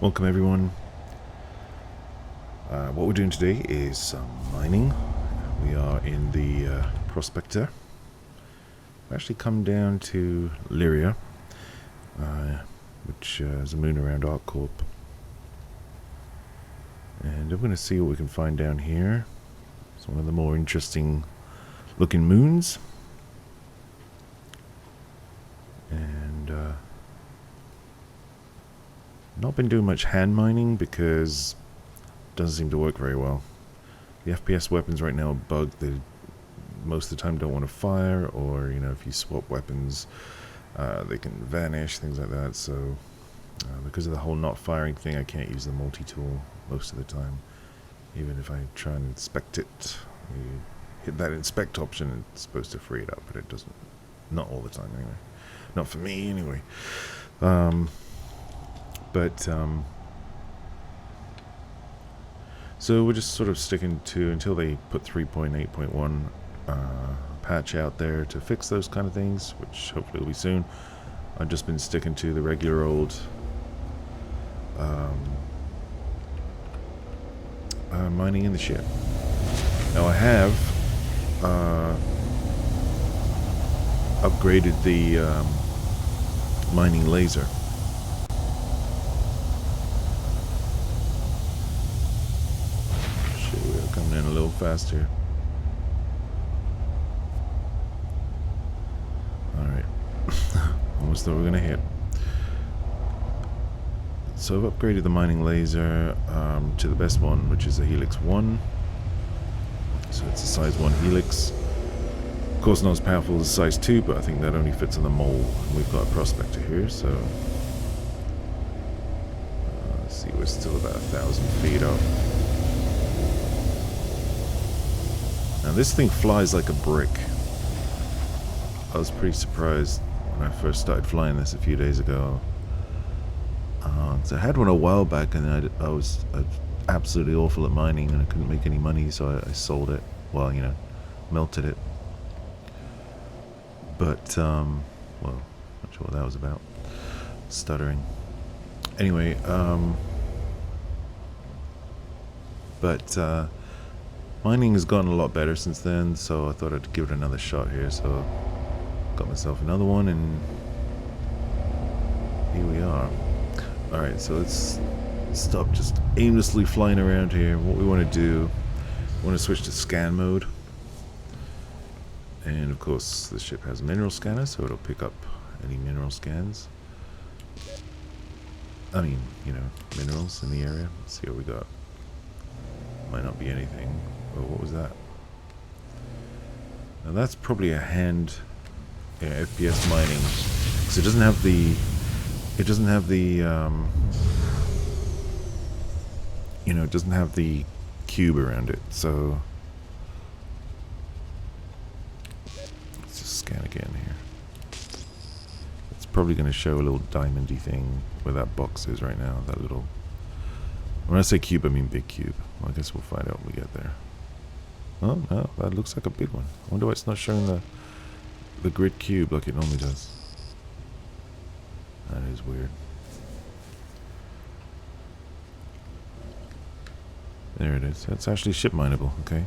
Welcome everyone. What we're doing today is some mining. We are in the Prospector. We've actually come down to Lyria, which is a moon around Arc Corp. And I'm going to see what we can find down here. It's one of the more interesting looking moons. And not been doing much hand mining because it doesn't seem to work very well. The FPS weapons right now are bugged. They most of the time don't want to fire, or if you swap weapons they can vanish, things like that. So because of the whole not firing thing, I can't use the multi-tool most of the time. Even if I try and inspect it, you hit that inspect option, it's supposed to free it up, but it doesn't. Not all the time anyway. Not for me anyway. So we're just sort of sticking to until they put 3.8.1 patch out there to fix those kind of things, which hopefully will be soon. I've just been sticking to the regular old mining in the ship. Now I have upgraded the mining laser. Shit, we're coming in a little faster. Alright. Almost thought we were gonna hit. So I've upgraded the mining laser to the best one, which is a Helix 1. So it's a size 1 Helix. Of course not as powerful as size 2, but I think that only fits on the mole. We've got a Prospector here, so let's see, we're still about 1,000 feet up. Now this thing flies like a brick. I was pretty surprised when I first started flying this a few days ago. So I had one a while back, and I was absolutely awful at mining, and I couldn't make any money, so I sold it. Well, melted it. But, well, not sure what that was about. Stuttering. Anyway, mining has gotten a lot better since then, so I thought I'd give it another shot here, so got myself another one, and here we are. Alright, so let's stop just aimlessly flying around here. What we want to do, we want to switch to scan mode. And of course, the ship has a mineral scanner, so it'll pick up any mineral scans. I mean, minerals in the area. Let's see what we got. Might not be anything. Oh, what was that? Now that's probably a hand FPS mining. So it doesn't have the it doesn't have the cube around it, so let's just scan again here. It's probably going to show a little diamondy thing where that box is right now, that little, when I say cube I mean big cube. Well, I guess we'll find out when we get there. Oh no, that looks like a big one. I wonder why it's not showing the grid cube like it normally does. That is weird. There it is. That's actually ship mineable. Okay.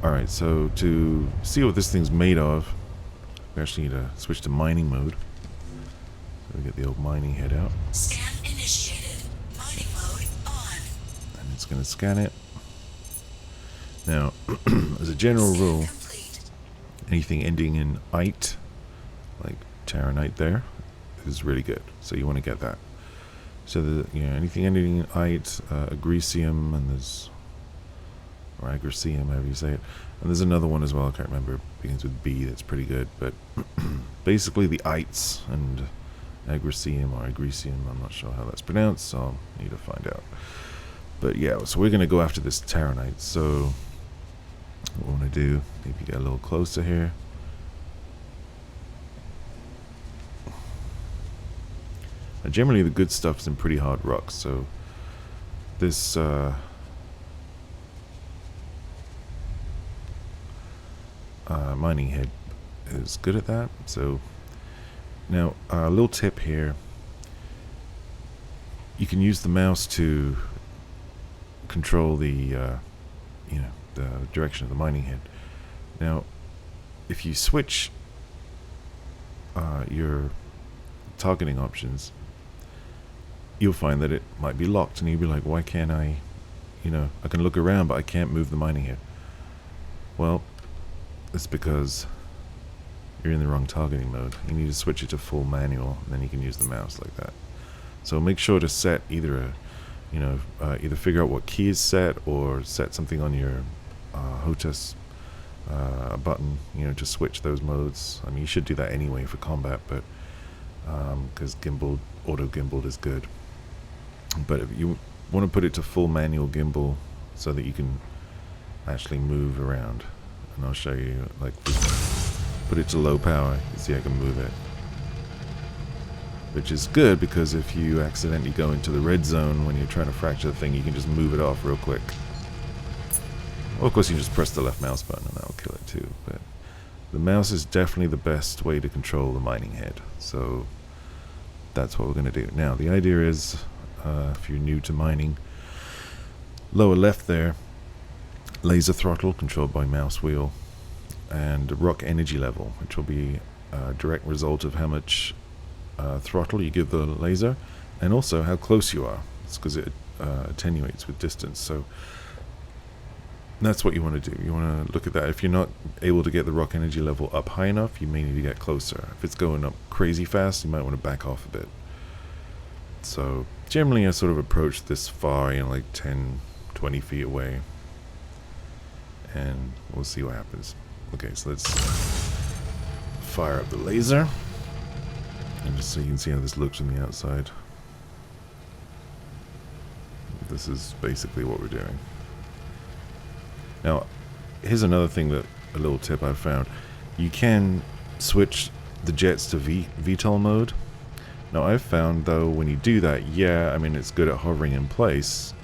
Alright, so to see what this thing's made of, we actually need to switch to mining mode. So we get the old mining head out. Scan initiated. Mining mode on. And it's going to scan it. Now, as a general rule, anything ending in "ite," like Taranite there, is really good. So you want to get that. So anything ending in "ite," agricium, and there's, or agricium, however you say it, and there's another one as well. I can't remember. It begins with B. That's pretty good. But basically the "ites" and agricium or agricium, I'm not sure how that's pronounced, so I'll need to find out. But yeah, so we're gonna go after this Taranite. So what we want to do, maybe get a little closer here. Now, generally the good stuff is in pretty hard rocks, so this mining head is good at that. So now a little tip here, you can use the mouse to control the the direction of the mining head. Now, if you switch your targeting options, you'll find that it might be locked, and you'll be like, why can't I, I can look around, but I can't move the mining head. Well, it's because you're in the wrong targeting mode. You need to switch it to full manual, and then you can use the mouse like that. So make sure to set either either figure out what key is set, or set something on your HOTAS button, to switch those modes. I mean, you should do that anyway for combat, but because auto gimbal is good. But if you want to put it to full manual gimbal so that you can actually move around, and I'll show you, like, put it to low power, you see I can move it, which is good because if you accidentally go into the red zone when you're trying to fracture the thing, you can just move it off real quick. Well, of course, you just press the left mouse button and that'll kill it too, but the mouse is definitely the best way to control the mining head, so that's what we're going to do. Now, the idea is, if you're new to mining, lower left there, laser throttle controlled by mouse wheel, and rock energy level, which will be a direct result of how much throttle you give the laser, and also how close you are. It's because it attenuates with distance, so that's what you want to do. You want to look at that. If you're not able to get the rock energy level up high enough, you may need to get closer. If it's going up crazy fast, you might want to back off a bit. So generally I sort of approach this far, like 10, 20 feet away, and we'll see what happens. Okay, so let's fire up the laser, and just so you can see how this looks from the outside. This is basically what we're doing. Now, here's another thing, a little tip I've found. You can switch the jets to VTOL mode. Now, I've found, though, when you do that, I mean, it's good at hovering in place.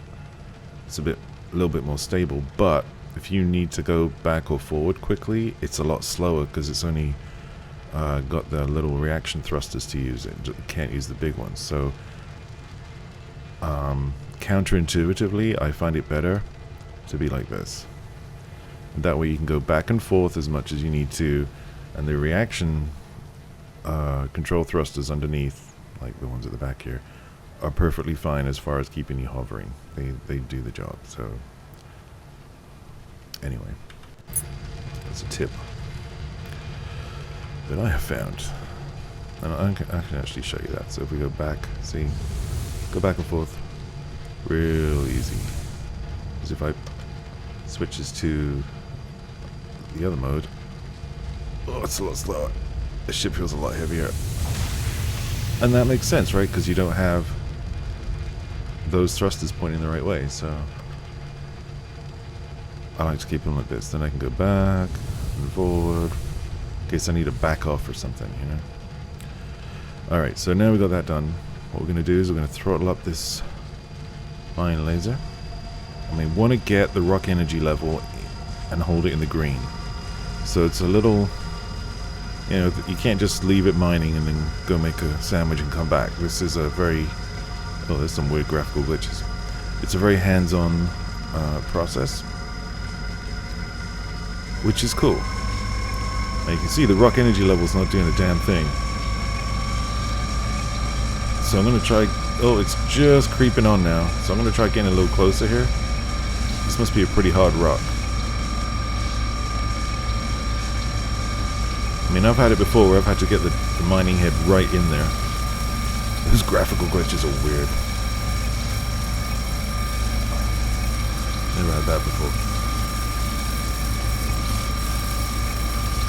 It's a little bit more stable, but if you need to go back or forward quickly, it's a lot slower because it's only got the little reaction thrusters to use. It can't use the big ones. So, counterintuitively, I find it better to be like this. And that way you can go back and forth as much as you need to, and the reaction control thrusters underneath, like the ones at the back here, are perfectly fine as far as keeping you hovering. They do the job. So anyway, that's a tip that I have found, and I can actually show you that. So if we go back, see, go back and forth, real easy. Because if I switches to the other mode, oh, it's a lot slower. The ship feels a lot heavier, and that makes sense, right? Because you don't have those thrusters pointing the right way. So I like to keep them like this. Then I can go back and forward in case I need to back off or something, Alright, so now we got that done. What we're going to do is we're going to throttle up this mine laser, and we want to get the rock energy level and hold it in the green. So it's a little, you can't just leave it mining and then go make a sandwich and come back. This is a very, there's some weird graphical glitches. It's a very hands-on process, which is cool. Now you can see the rock energy level's not doing a damn thing. So I'm going to try, it's just creeping on now. So I'm going to try getting a little closer here. This must be a pretty hard rock. I mean, I've had it before where I've had to get the mining head right in there. Those graphical glitches are weird. Never had that before.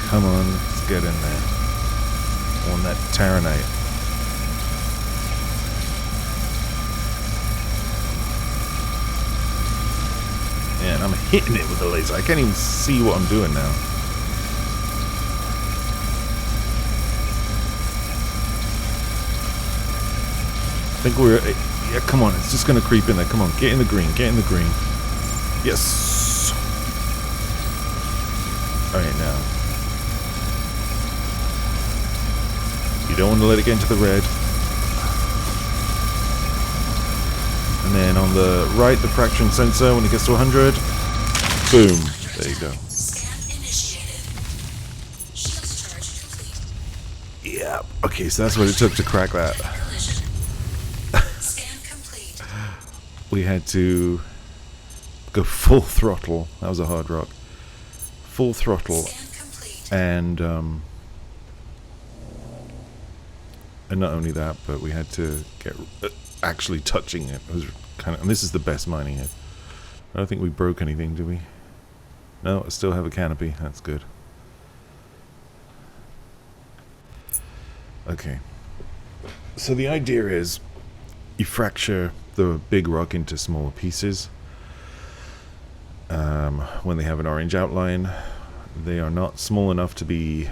Come on, let's get in there. On that Taranite. Man, I'm hitting it with the laser. I can't even see what I'm doing now. I think we're... Yeah, come on. It's just going to creep in there. Come on. Get in the green. Get in the green. Yes. Alright, now. You don't want to let it get into the red. On the right, the fraction sensor, when it gets to 100, boom. There you go. Scan initiated. Shields charge complete. Yeah. Okay, so that's what it took to crack that. Collision. Scan complete. We had to go full throttle. That was a hard rock. Full throttle, Scan complete. and not only that, but we had to get actually touching it. It was kind of, and this is the best mining it. I don't think we broke anything, do we? No, I still have a canopy. That's good. Okay. So the idea is you fracture the big rock into smaller pieces. When they have an orange outline, they are not small enough to be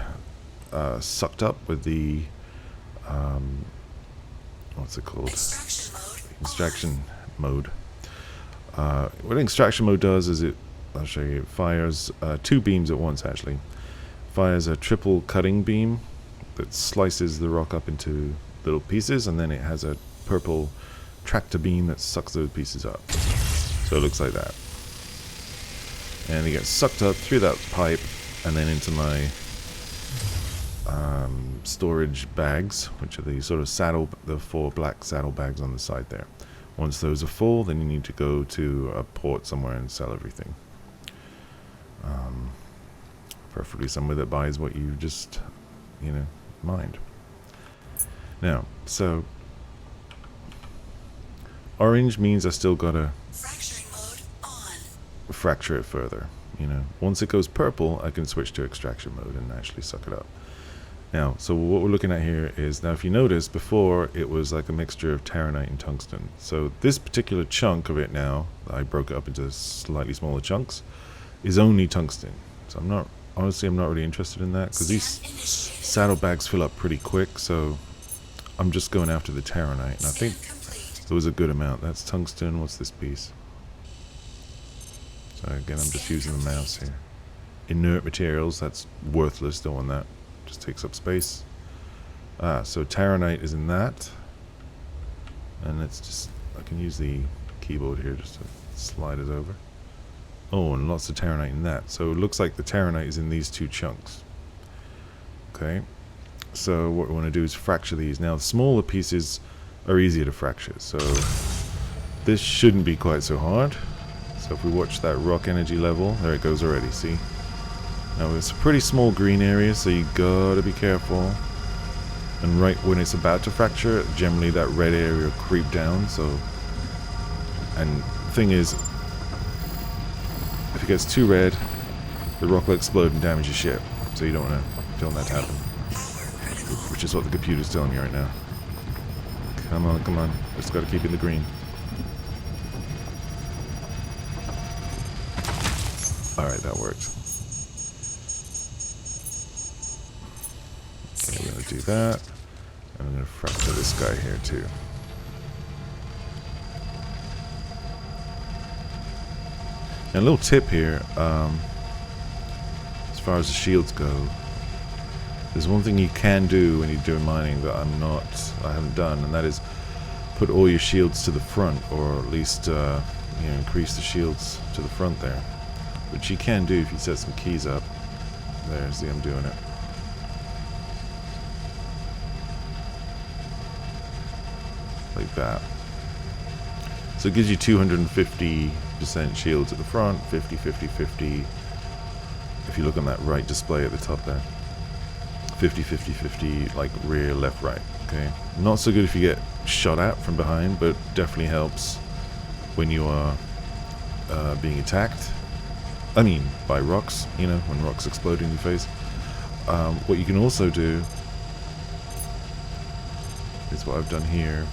sucked up with the what's it called? Extraction mode. Extraction mode. What extraction mode does is I'll show you, it fires 2 beams at once actually. Fires a triple cutting beam that slices the rock up into little pieces, and then it has a purple tractor beam that sucks those pieces up. So it looks like that. And it gets sucked up through that pipe and then into my storage bags, which are the sort of the 4 black saddle bags on the side there. Once those are full, then you need to go to a port somewhere and sell everything. Preferably somewhere that buys what you just, mined. Now, so orange means I still gotta Fracturing mode on. fracture it further. Once it goes purple, I can switch to extraction mode and actually suck it up. Now, so what we're looking at here is, now if you notice, before it was like a mixture of Taranite and tungsten. So this particular chunk of it now, I broke it up into slightly smaller chunks, is only tungsten. So I'm not really interested in that, because these saddlebags fill up pretty quick, so I'm just going after the Taranite, and I think there was a good amount. That's tungsten. What's this piece? So again, I'm just using the mouse here. Inert materials, that's worthless, don't want that. Just takes up space. So Taranite is in that. And let's just, I can use the keyboard here just to slide it over. Oh, and lots of Taranite in that. So it looks like the Taranite is in these 2 chunks. Okay. So what we want to do is fracture these. Now, the smaller pieces are easier to fracture. So this shouldn't be quite so hard. So if we watch that rock energy level, there it goes already, see? Now it's a pretty small green area, so you gotta be careful. And right when it's about to fracture, generally that red area will creep down, so... And the thing is, if it gets too red, the rock will explode and damage your ship. So you don't want that to happen. Which is what the computer's telling me right now. Come on, come on. Just gotta keep in the green. Alright, that worked. Okay, we're going to do that. And I'm going to fracture this guy here too. And a little tip here, as far as the shields go, there's one thing you can do when you're doing mining that I haven't done, and that is put all your shields to the front, or at least increase the shields to the front there. Which you can do if you set some keys up. There, see, I'm doing it. Like that. So it gives you 250% shields at the front, 50, 50, 50. If you look on that right display at the top there. 50, 50, 50, like rear, left, right. Okay. Not so good if you get shot at from behind, but definitely helps when you are being attacked. I mean, by rocks, when rocks explode in your face. What you can also do is what I've done here.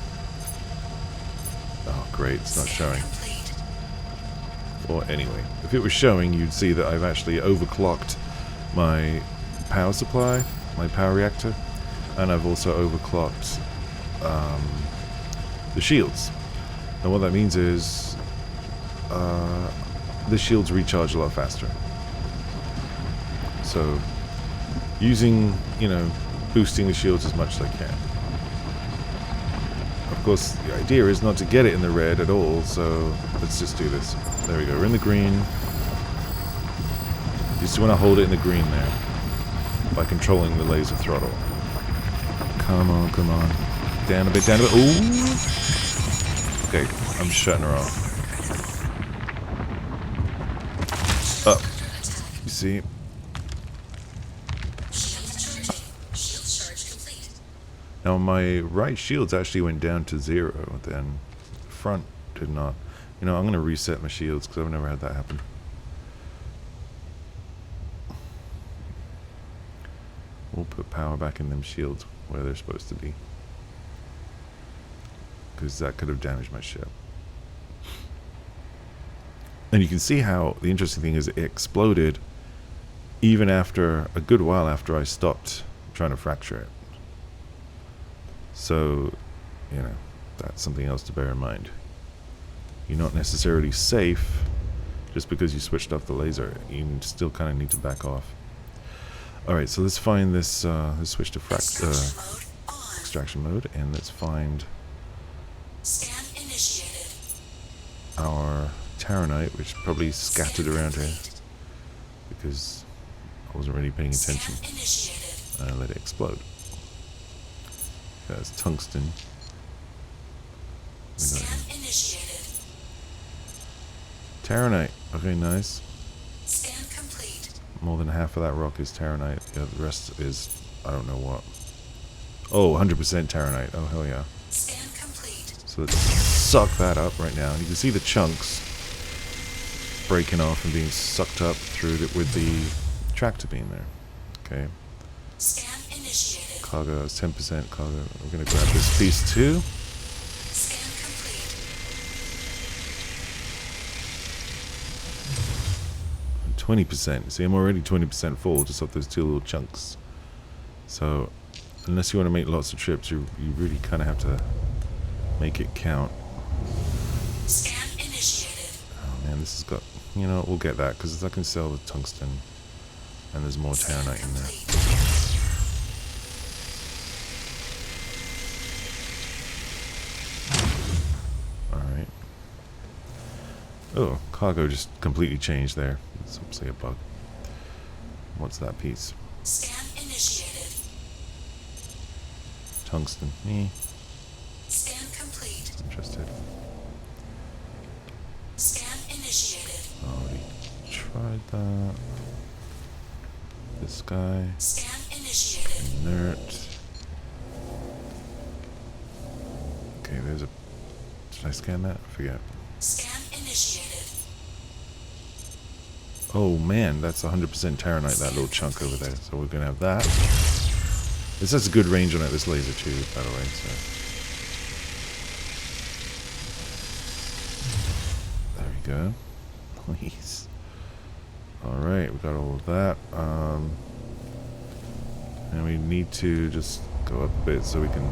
Oh, great, it's not showing. Or anyway, if it was showing, you'd see that I've actually overclocked my power supply, my power reactor, and I've also overclocked the shields. And what that means is the shields recharge a lot faster. So using, boosting the shields as much as I can. Of course, the idea is not to get it in the red at all, so let's just do this. There we go, we're in the green. You just want to hold it in the green there by controlling the laser throttle. Come on, come on. Down a bit, down a bit. Ooh! Okay, I'm shutting her off. Up. You see? Now my right shields actually went down to 0, then the front did not. You know, I'm going to reset my shields because I've never had that happen. We'll put power back in them shields where they're supposed to be. Because that could have damaged my ship. And you can see how the interesting thing is it exploded even after a good while after I stopped trying to fracture it. So, you know, that's something else to bear in mind. You're not necessarily safe just because you switched off the laser. You still kind of need to back off. Alright, so let's find this, let's switch to extraction mode, and let's find our Taranite, which probably scattered around here because I wasn't really paying attention. And let it explode. That's tungsten. Taranite. Okay, nice. Scan complete. More than half of that rock is Taranite. Yeah, the rest is I don't know what. Oh, 100% Taranite. Oh, hell yeah. Scan complete. So let's suck that up right now. And you can see the chunks breaking off and being sucked up through with the tractor beam there. Okay. Scan initiated. Cargo is 10% cargo. We're going to grab this piece too. Scan complete. 20%. See, I'm already 20% full just off those two little chunks. So, unless you want to make lots of trips, you really kind of have to make it count. Scan initiated. Oh man, this has got... You know, we'll get that because I can sell the tungsten, and there's more Taranite in there. Alright. Oh, cargo just completely changed there. It's obviously a bug. What's that piece? Scan initiated. Tungsten. Me. Scan complete. Interested. Scan initiated. Already tried that. This guy. Scan initiated. Inert. Okay, there's a... Did I scan that? I forget. Scan initiated. Oh man, that's 100% Taranite, that little chunk over there. So we're gonna have that. This has a good range on it, this laser too, by the way. So there we go. Please. Alright, we got all of that. And we need to just go up a bit so we can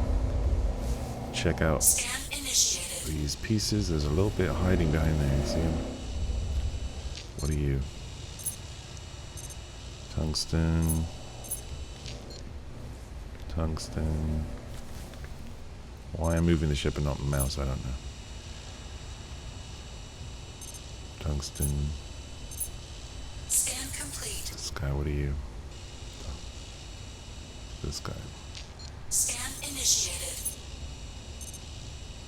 check out Scan initiated. these pieces. There's a little bit hiding behind there, you see them? What are you? Tungsten. Tungsten. Why I'm moving the ship and not the mouse, I don't know. Tungsten. Scan complete. This guy, what are you? This guy. Scan initiated.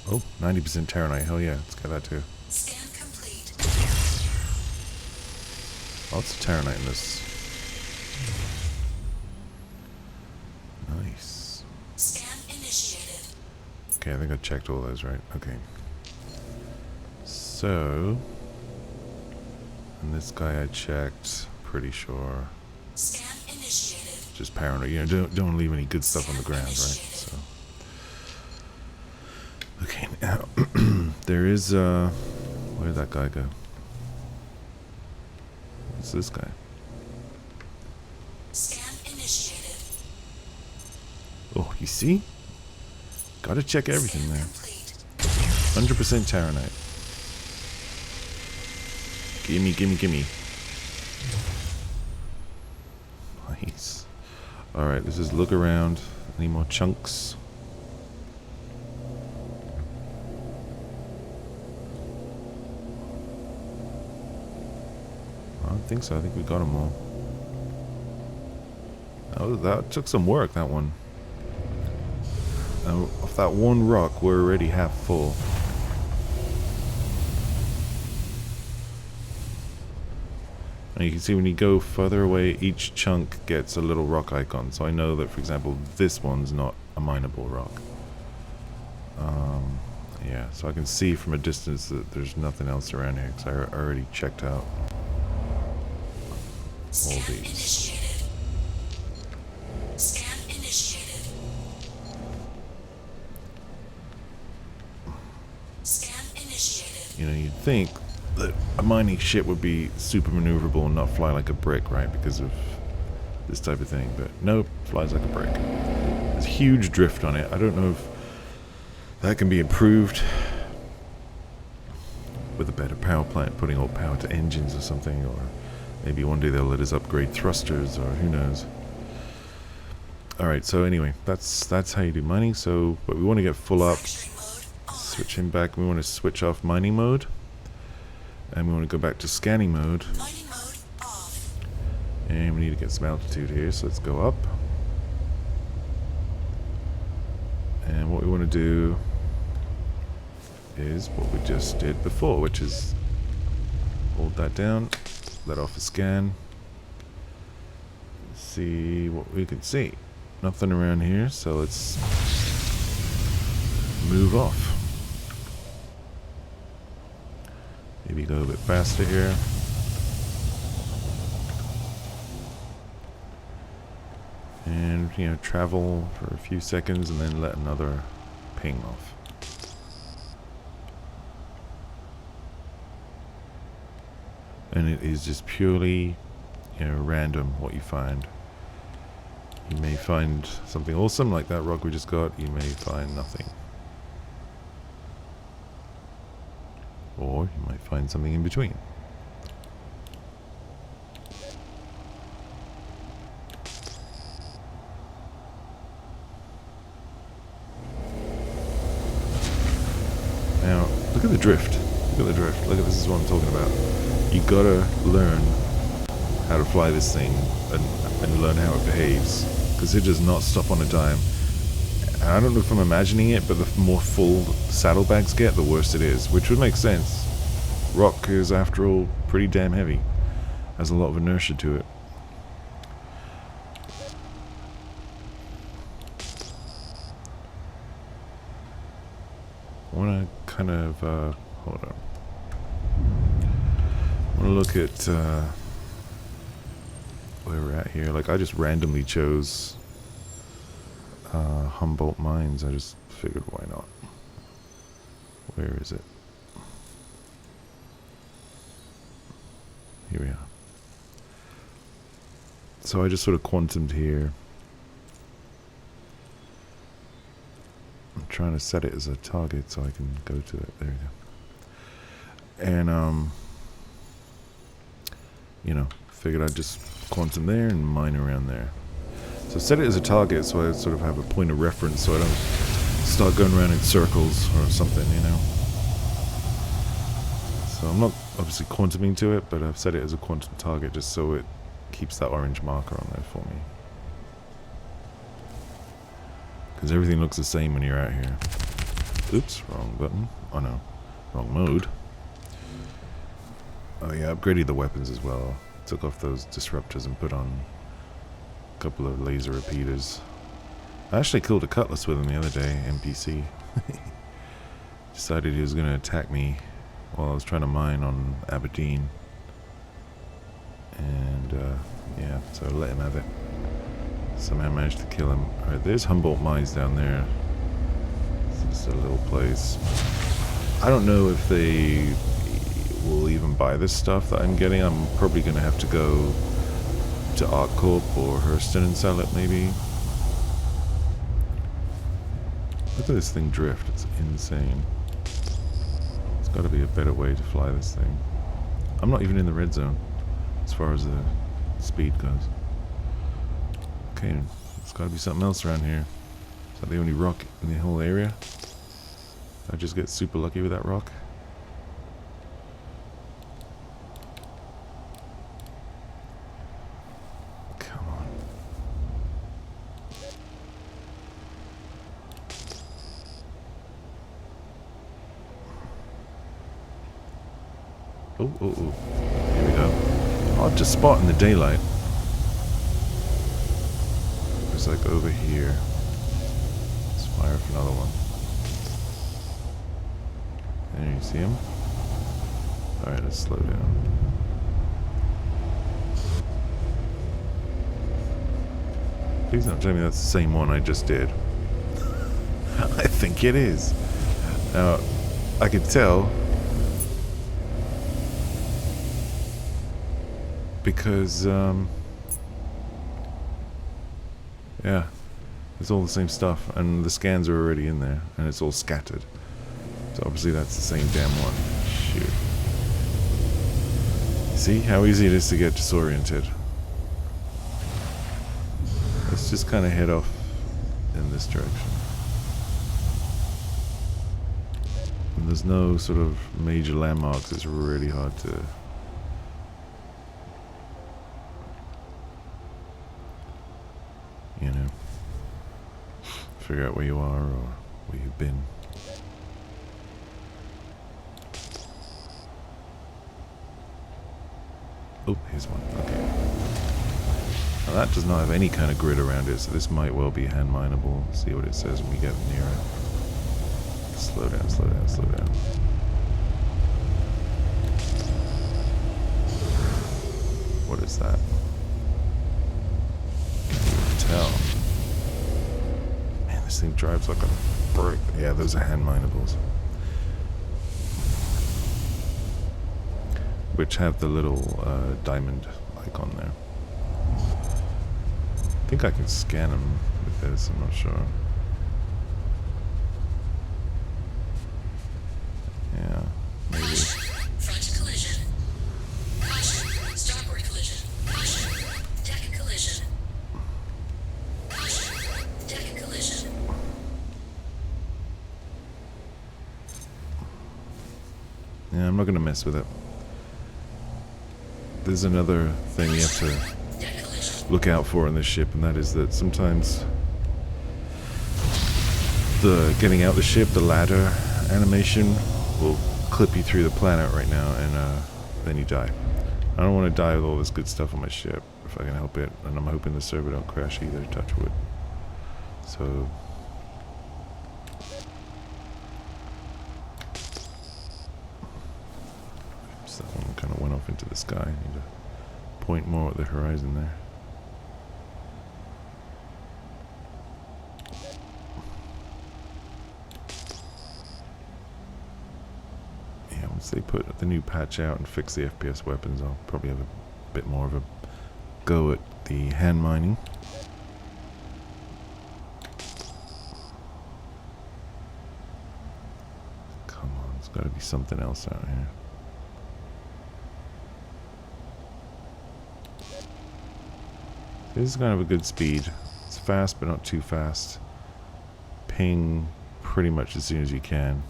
Oh, 90% Taranite. Hell yeah, let's get that too. Scan complete. Lots of Taranite in this. Nice. Scan initiated. Okay, I think I checked all those, right? Okay. So... And this guy I checked, pretty sure. Scan initiated. Just paranoid, you know, don't leave any good stuff on the ground, right? So... Okay, now... there is, where did that guy go? What's this guy? Scan initiated. Oh, you see? Gotta check everything there. Complete. 100% Taranite. Gimme, gimme, gimme. Nice. Alright, let's just look around. Any more chunks? think so. I think we got them all. That took some work, that one. Off that one rock, we're already half full. And you can see when you go further away, each chunk gets a little rock icon. So I know that, for example, this one's not a mineable rock. Yeah, so I can see from a distance that there's nothing else around here because I already checked out all these. Scan initiated. Scan initiated. You know, you'd think that a mining ship would be super maneuverable and not fly like a brick, right? Because of this type of thing. But nope, flies like a brick. There's huge drift on it. I don't know if that can be improved with a better power plant, putting all power to engines or something, or maybe one day they'll let us upgrade thrusters, or who knows. Alright, so anyway, that's how you do mining. So, but we want to get full up. Switching back, we want to switch off mining mode. And we want to go back to scanning mode. Mining mode off. And we need to get some altitude here, so let's go up. And what we want to do is what we just did before, which is hold that down, let off a scan, see what we can see. Nothing around here, so let's move off. Maybe go a bit faster here. And, you know, travel for a few seconds and then let another ping off. And it is just purely, you know, random what you find. You may find something awesome like that rock we just got. You may find nothing. Or you might find something in between. Now, look at the drift. Look at the drift. Look at this is what I'm talking about. You gotta learn how to fly this thing and learn how it behaves, because it does not stop on a dime. And I don't know if I'm imagining it, but the more full saddlebags get, the worse it is, which would make sense. Rock is, after all, pretty damn heavy. Has a lot of inertia to it. I want to kind of hold on. I want to look at where we're at here. Like, I just randomly chose Humboldt Mines. I just figured, why not? Where is it? Here we are. So I just sort of quantumed here. I'm trying to set it as a target so I can go to it. There we go. And you know, figured I'd just quantum there and mine around there. So set it as a target so I sort of have a point of reference so I don't start going around in circles or something, you know. So I'm not obviously quantuming to it, but I've set it as a quantum target just so it keeps that orange marker on there for me. Because everything looks the same when you're out here. Oops, wrong button. Oh no, wrong mode. Oh yeah, upgraded the weapons as well. Took off those disruptors and put on a couple of laser repeaters. I actually killed a cutlass with him the other day, NPC. Decided he was going to attack me while I was trying to mine on Aberdeen. And yeah, so I let him have it. Somehow managed to kill him. Alright, there's Humboldt Mines down there. It's just a little place. I don't know if they will even buy this stuff that I'm getting. I'm probably going to have to go to Arc Corp or Hurston and sell it, maybe. Look at this thing drift. It's insane. There's got to be a better way to fly this thing. I'm not even in the red zone as far as the speed goes. Okay, there's got to be something else around here. Is that the only rock in the whole area? Did I just get super lucky with that rock? Oh, oh, oh. Here we go. Hard to spot in the daylight. It's like over here. Let's fire for another one. There, you see him? Alright, let's slow down. Please don't tell me that's the same one I just did. I think it is. Now, I can tell because, yeah, it's all the same stuff, and the scans are already in there, and it's all scattered. So obviously that's the same damn one. Shoot. See how easy it is to get disoriented. Let's just kind of head off in this direction. And there's no sort of major landmarks. It's really hard to... you know, figure out where you are or where you've been. Oh, here's one. Okay. Now that does not have any kind of grid around it, so this might well be hand mineable. See what it says when we get near it. Slow down, slow down, slow down. What is that? Can't even tell. Man, this thing drives like a brick. Yeah, those are hand mineables. Which have the little diamond icon there. I think I can scan them with this, I'm not sure. Yeah, maybe. Front collision. Caution. Starboard collision. Caution. Deck collision. Caution. Deck collision. Yeah, I'm not gonna mess with it. There's another thing you have to look out for in this ship, and that is that sometimes the getting out the ship, the ladder animation will clip you through the planet right now, and then you die. I don't want to die with all this good stuff on my ship if I can help it, and I'm hoping the server don't crash either, touch wood. So that one kind of went off into the sky. I need to point more at the horizon there. Yeah, once they put the new patch out and fix the FPS weapons, I'll probably have a bit more of a go at the hand mining. Come on, there's got to be something else out here. This is kind of a good speed. It's fast, but not too fast. Ping pretty much as soon as you can.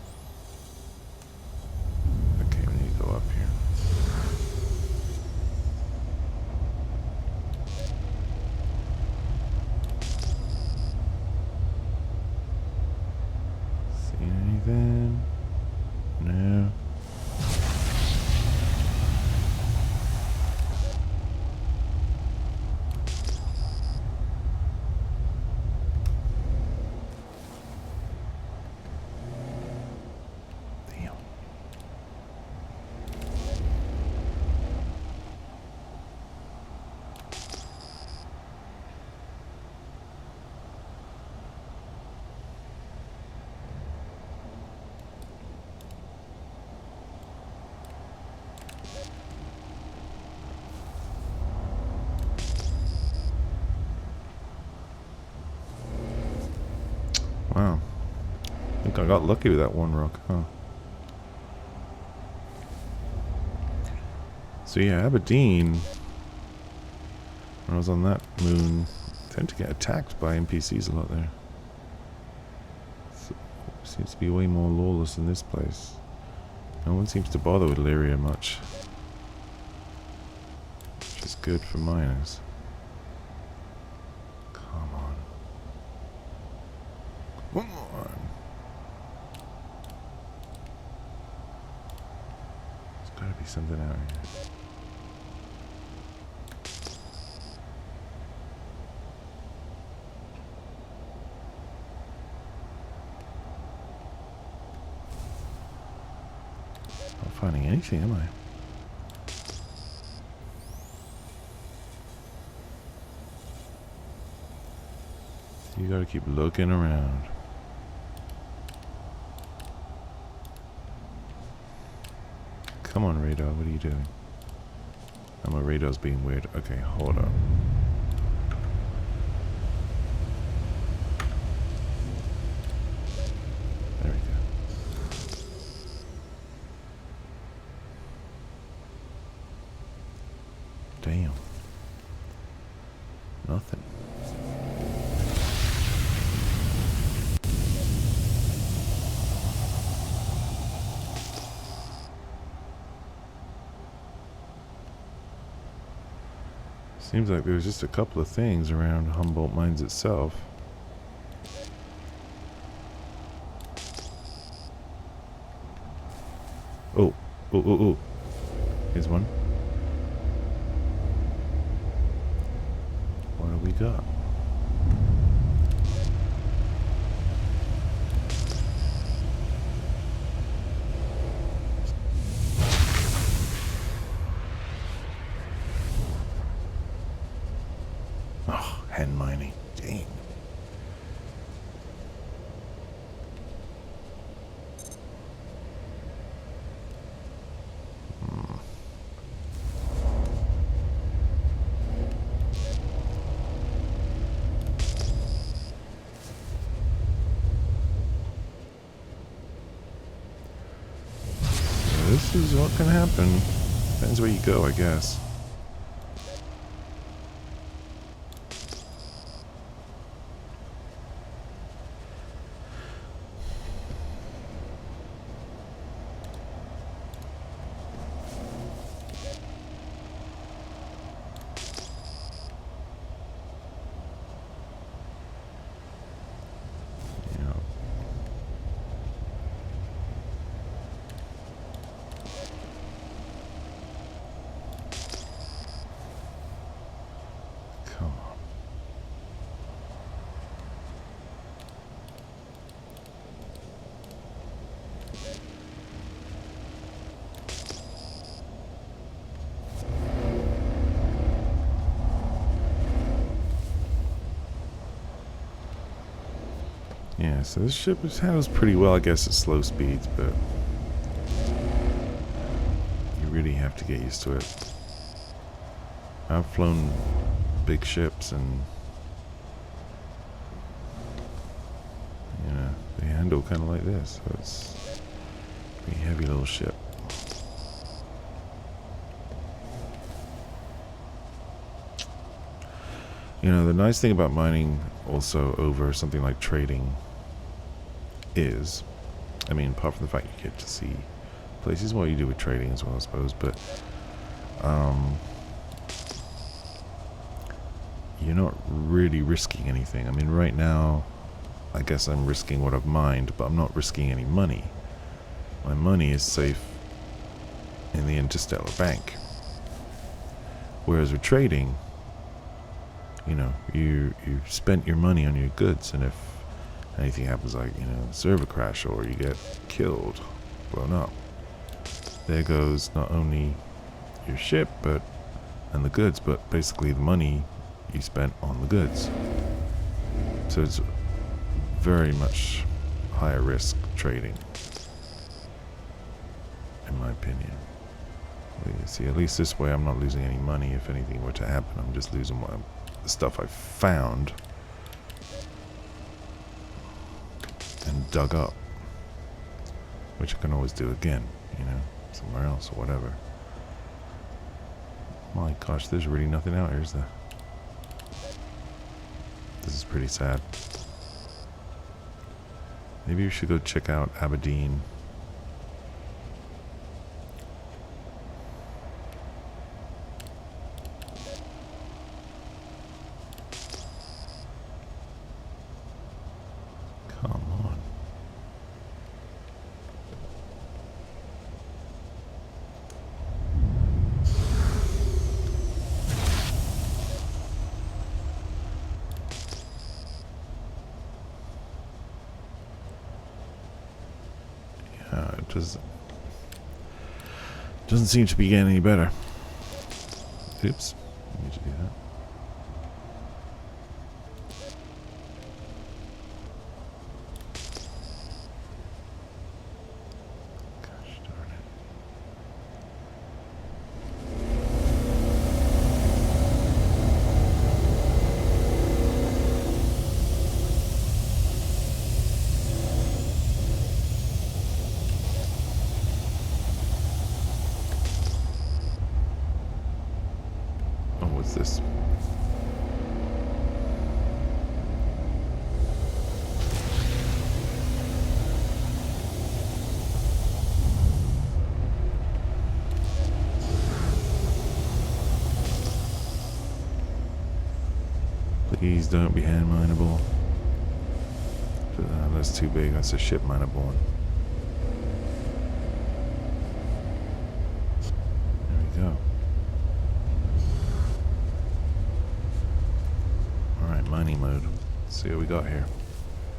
Okay, we need to go up here. See anything? No. Wow. I think I got lucky with that one rock, huh? So yeah, Aberdeen, when I was on that moon, I tend to get attacked by NPCs a lot there. So, seems to be way more lawless in this place. No one seems to bother with Lyria much. Which is good for miners. Come on. Come on. There's gotta be be something out here. Not finding anything, am I? You gotta keep looking around. Come on, radar, what are you doing? Oh, my radar's being weird. Okay, hold up. There we go. Damn. Nothing. Seems like there's just a couple of things around Humboldt Mines itself. Oh. Here's one. What do we got? Oh, hand mining. Dang. This is what can happen. Depends where you go, I guess. Yeah, so this ship handles pretty well, I guess, at slow speeds, but you really have to get used to it. I've flown big ships and, you know, they handle kind of like this, so it's a pretty heavy little ship. You know, the nice thing about mining also over something like trading is, I mean, apart from the fact you get to see places, what you do with trading as well, I suppose, but you're not really risking anything. I mean, right now, I guess I'm risking what I've mined, but I'm not risking any money. My money is safe in the Interstellar Bank. Whereas with trading, you know, you spent your money on your goods, and if anything happens, like, you know, server crash or you get killed, blown up, there goes not only your ship and the goods, but basically the money you spent on the goods. So it's very much higher risk trading, in my opinion. See, at least this way I'm not losing any money. If anything were to happen, I'm just losing the stuff I found and dug up, which I can always do again, you know, somewhere else or whatever. My gosh, there's really nothing out here, is there? This is pretty sad. Maybe we should go check out Aberdeen. It doesn't seem to be getting any better. Oops. I need to do that. Gosh darn it. Oh, what's this? Please don't be hand mineable. That's too big. That's a ship mineable one. There we go. Alright, mining mode. Let's see what we got here.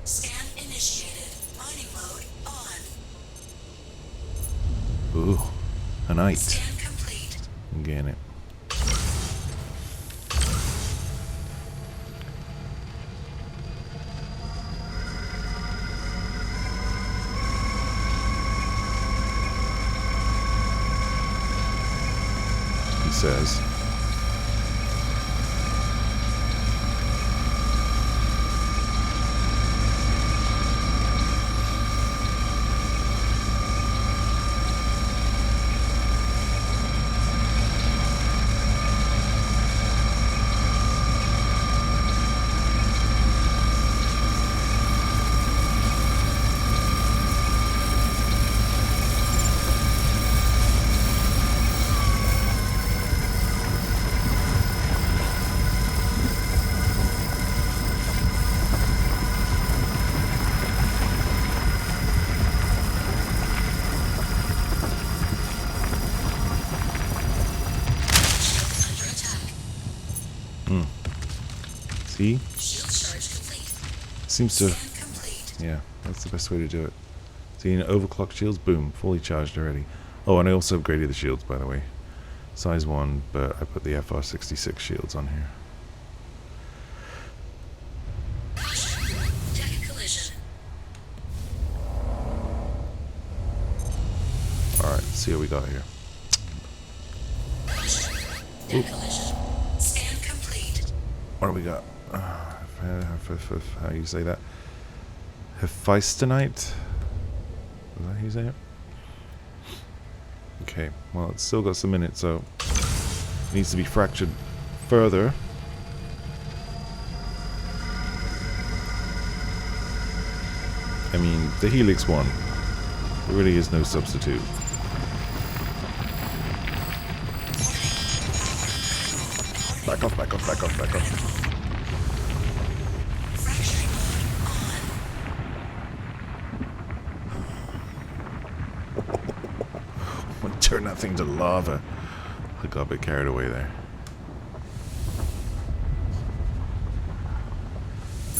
Scan initiated. Mining mode on. Ooh, an ite. Scan complete. I'm getting it. He says. See? Shield charge complete. Seems to... Scan complete. Yeah, that's the best way to do it. See, overclocked shields, boom, fully charged already. Oh, and I also upgraded the shields, by the way. Size 1, but I put the FR66 shields on here. Deck collision. Alright, let's see what we got here. Deck collision. Scan complete. What do we got? How do you say that? Hephaestonite? Is that how you say it? Okay, well, it's still got some in it, so it needs to be fractured further. I mean, the Helix one, there really is no substitute. Back off, back off, back off, back off. Turn that thing to lava. I got a bit carried away there.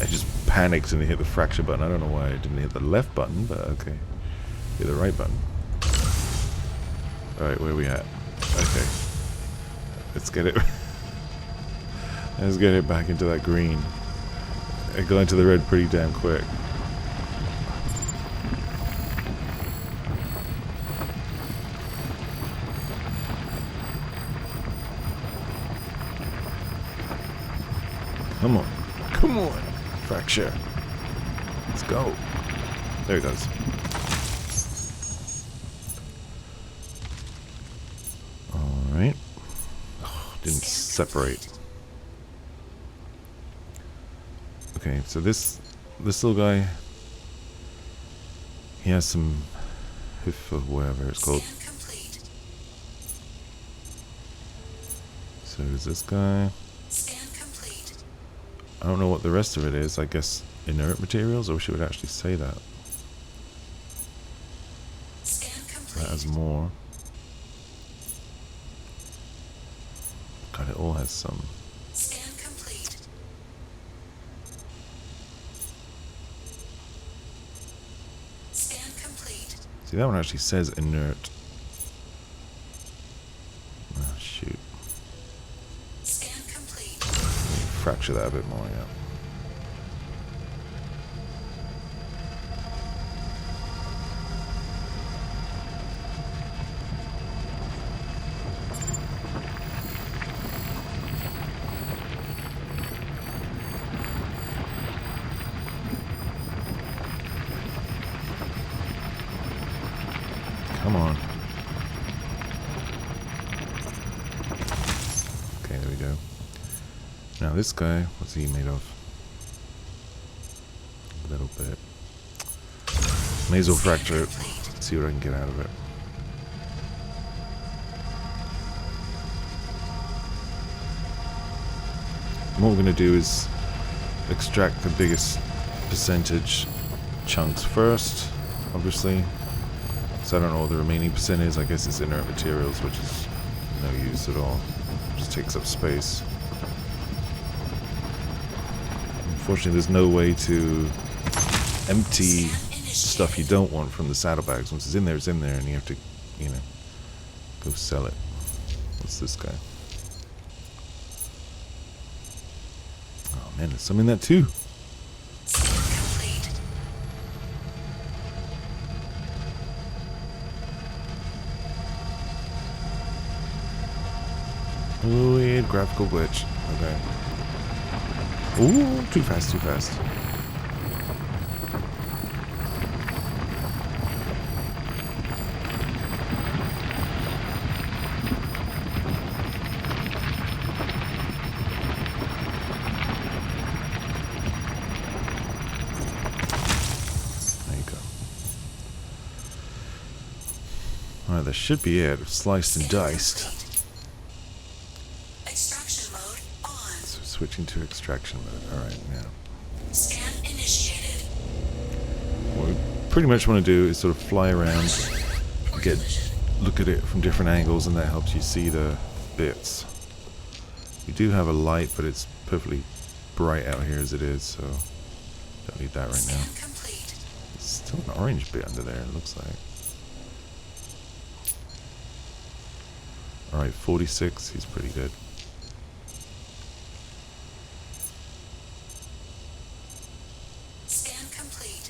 I just panicked and hit the fracture button. I don't know why I didn't hit the left button, but okay. Hit the right button. Alright, where are we at? Okay. Let's get it. Let's get it back into that green. I got into the red pretty damn quick. Come on. Come on. Fracture. Let's go. There it goes. Alright. Oh, didn't separate. Okay, so this little guy, he has some hoof or whatever it's called. So is this guy. I don't know what the rest of it is. I guess inert materials. I wish it would actually say that. That has more. God, it all has some. See, that one actually says inert. Oh, shoot. Scan complete. Fracture that a bit more, yeah. Come on. Okay, there we go. Now this guy, what's he made of? A little bit. May as well fracture it. See what I can get out of it. And what we're going to do is extract the biggest percentage chunks first, obviously. So I don't know what the remaining percent is. I guess it's inert materials, which is no use at all. Just takes up space. Unfortunately, there's no way to empty stuff you don't want from the saddlebags. Once it's in there, and you have to, you know, go sell it. What's this guy? Oh man, there's some in that too. Oh, weird graphical glitch. Okay. Ooh, too fast, too fast. There you go. Alright, that should be it. Sliced and diced. Switching to extraction mode. Alright, now. Scan initiated. What we pretty much want to do is sort of fly around, look at it from different angles, and that helps you see the bits. We do have a light, but it's perfectly bright out here as it is, so don't need that right now. Complete. There's still an orange bit under there, it looks like. Alright, 46, he's pretty good.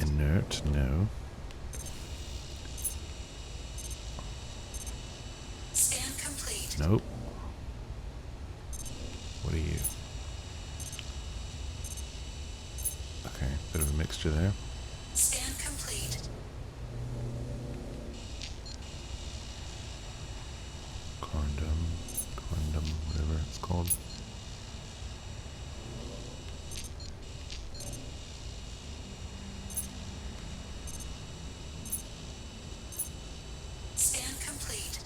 Inert, no. Scan complete. Nope. What are you? Okay, bit of a mixture there. Scan complete. Corundum, whatever it's called. Scan complete.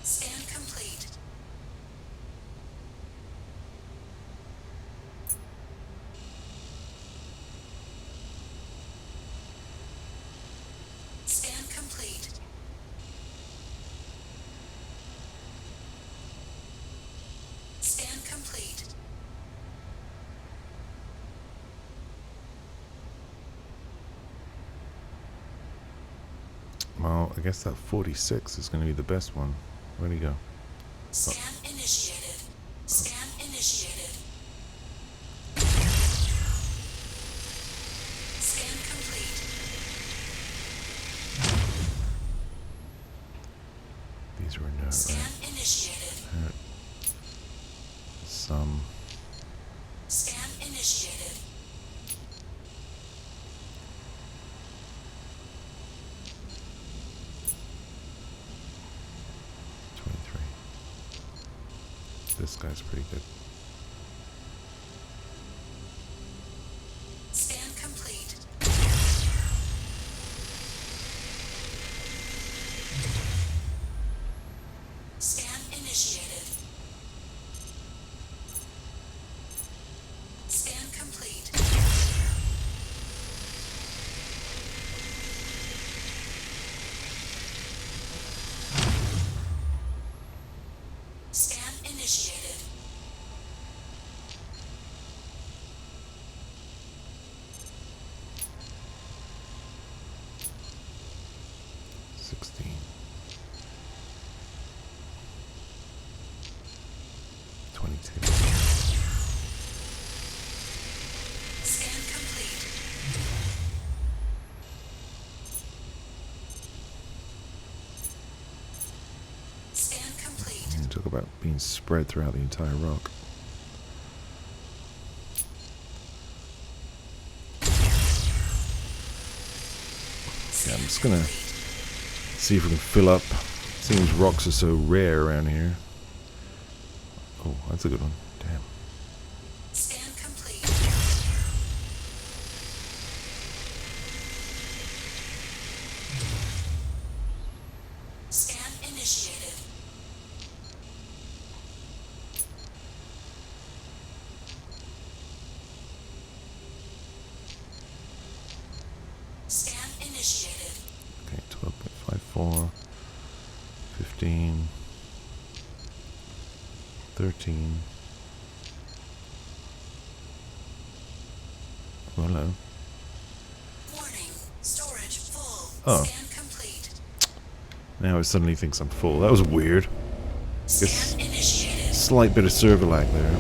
Scan complete. Scan complete. Well, I guess that 46 is going to be the best one. Where'd he go? Scan initiated. Scan initiated. Scan complete. These were no, Scan right? initiated. Some. Scan initiated. This guy's pretty good. Scan complete. Scan initiated. Scan complete. about being spread throughout the entire rock. Yeah, I'm just gonna see if we can fill up. Seems rocks are so rare around here. Oh, that's a good one. Damn. Scan complete. Scan initiated. Scan initiated. Okay, 12.54, 15, 13. Oh, hello. Warning. Storage full. Oh. Scan complete. Now it suddenly thinks I'm full. That was weird. Guess Scan initiated. slight bit of server lag there.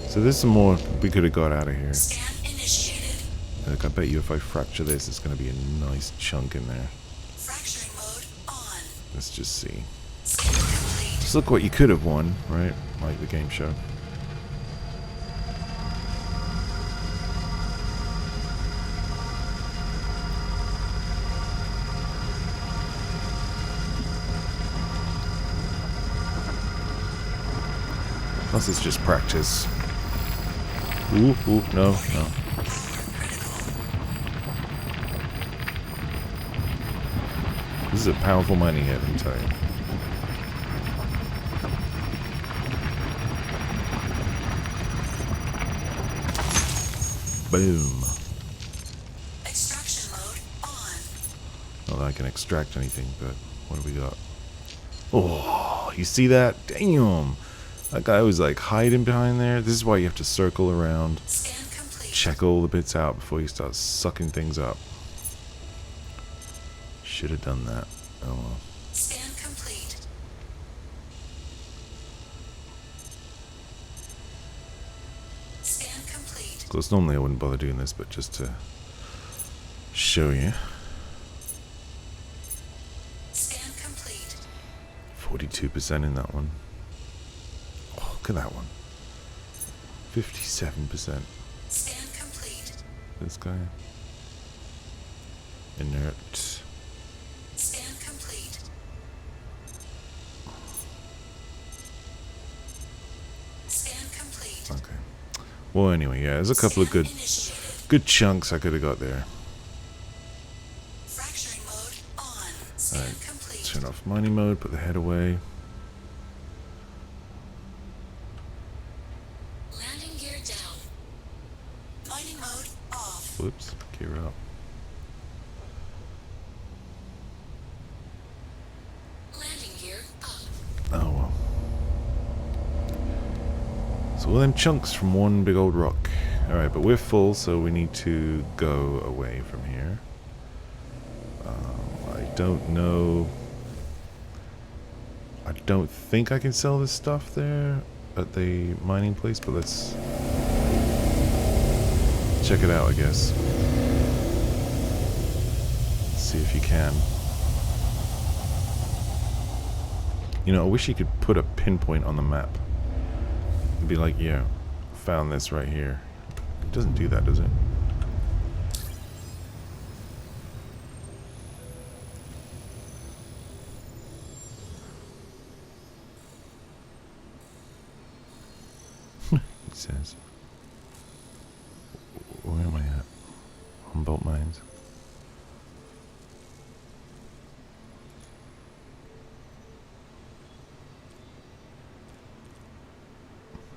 So there's some more we could have got out of here. Scan initiated. Look, I bet you if I fracture this, it's going to be a nice chunk in there. Fracturing mode on. Let's just see. Scan complete. Just look what you could have won, right? Like the game show. Plus it's just practice. Ooh, no. This is a powerful mining hit, let me tell you. Boom. Extraction mode on. Not that I can extract anything, but what do we got? Oh, you see that? Damn! That guy was like hiding behind there. This is why you have to circle around, Scan complete. check all the bits out before you start sucking things up. Should have done that. Oh well. Scan complete. Scan complete. Of course, normally I wouldn't bother doing this, but just to show you. Scan complete. 42% in that one. Oh, look at that one. 57%. Scan complete. This guy. Inert. Scan complete. Scan complete. Okay. Well, anyway, yeah, there's a couple of Scan initiated. good chunks I could have got there. Fracturing mode on. Scan Alright, complete. turn off mining mode, put the head away. Landing gear down. Mining mode off. Whoops, gear up. Landing gear up. Oh well. So all them chunks from one big old rock. Alright, but we're full, so we need to go away from here. I don't know. I don't think I can sell this stuff there at the mining place, but let's check it out, I guess. See if you can. You know, I wish you could put a pinpoint on the map. It'd be like, yeah, found this right here. It doesn't do that, does it? It says. Where am I at? Humboldt Mines.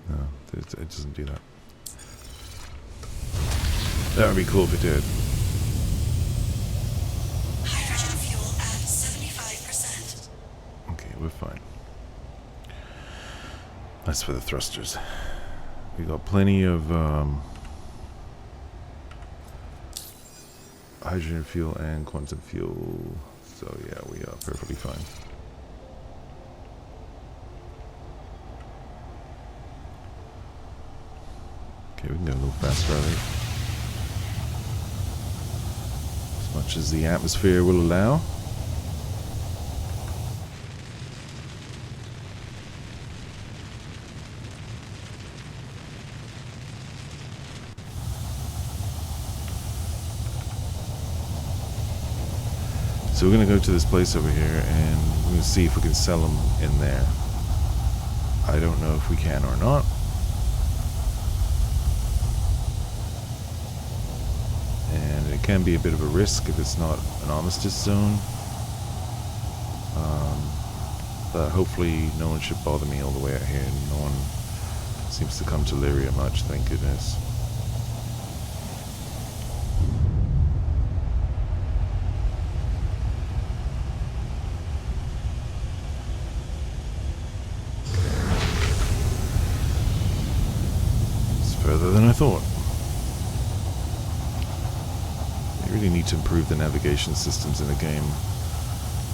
No, it doesn't do that. That would be cool if it did. Hydrogen fuel at 75%. Okay, we're fine. That's for the thrusters. We got plenty of hydrogen fuel and quantum fuel. So yeah, we are perfectly fine. Okay, we can go a little faster, I think. As much as the atmosphere will allow. So we're going to go to this place over here and we're going to see if we can sell them in there. I don't know if we can or not. And it can be a bit of a risk if it's not an armistice zone. But hopefully no one should bother me all the way out here. No one seems to come to Lyria much, thank goodness. It's further than I thought. They really need to improve the navigation systems in the game.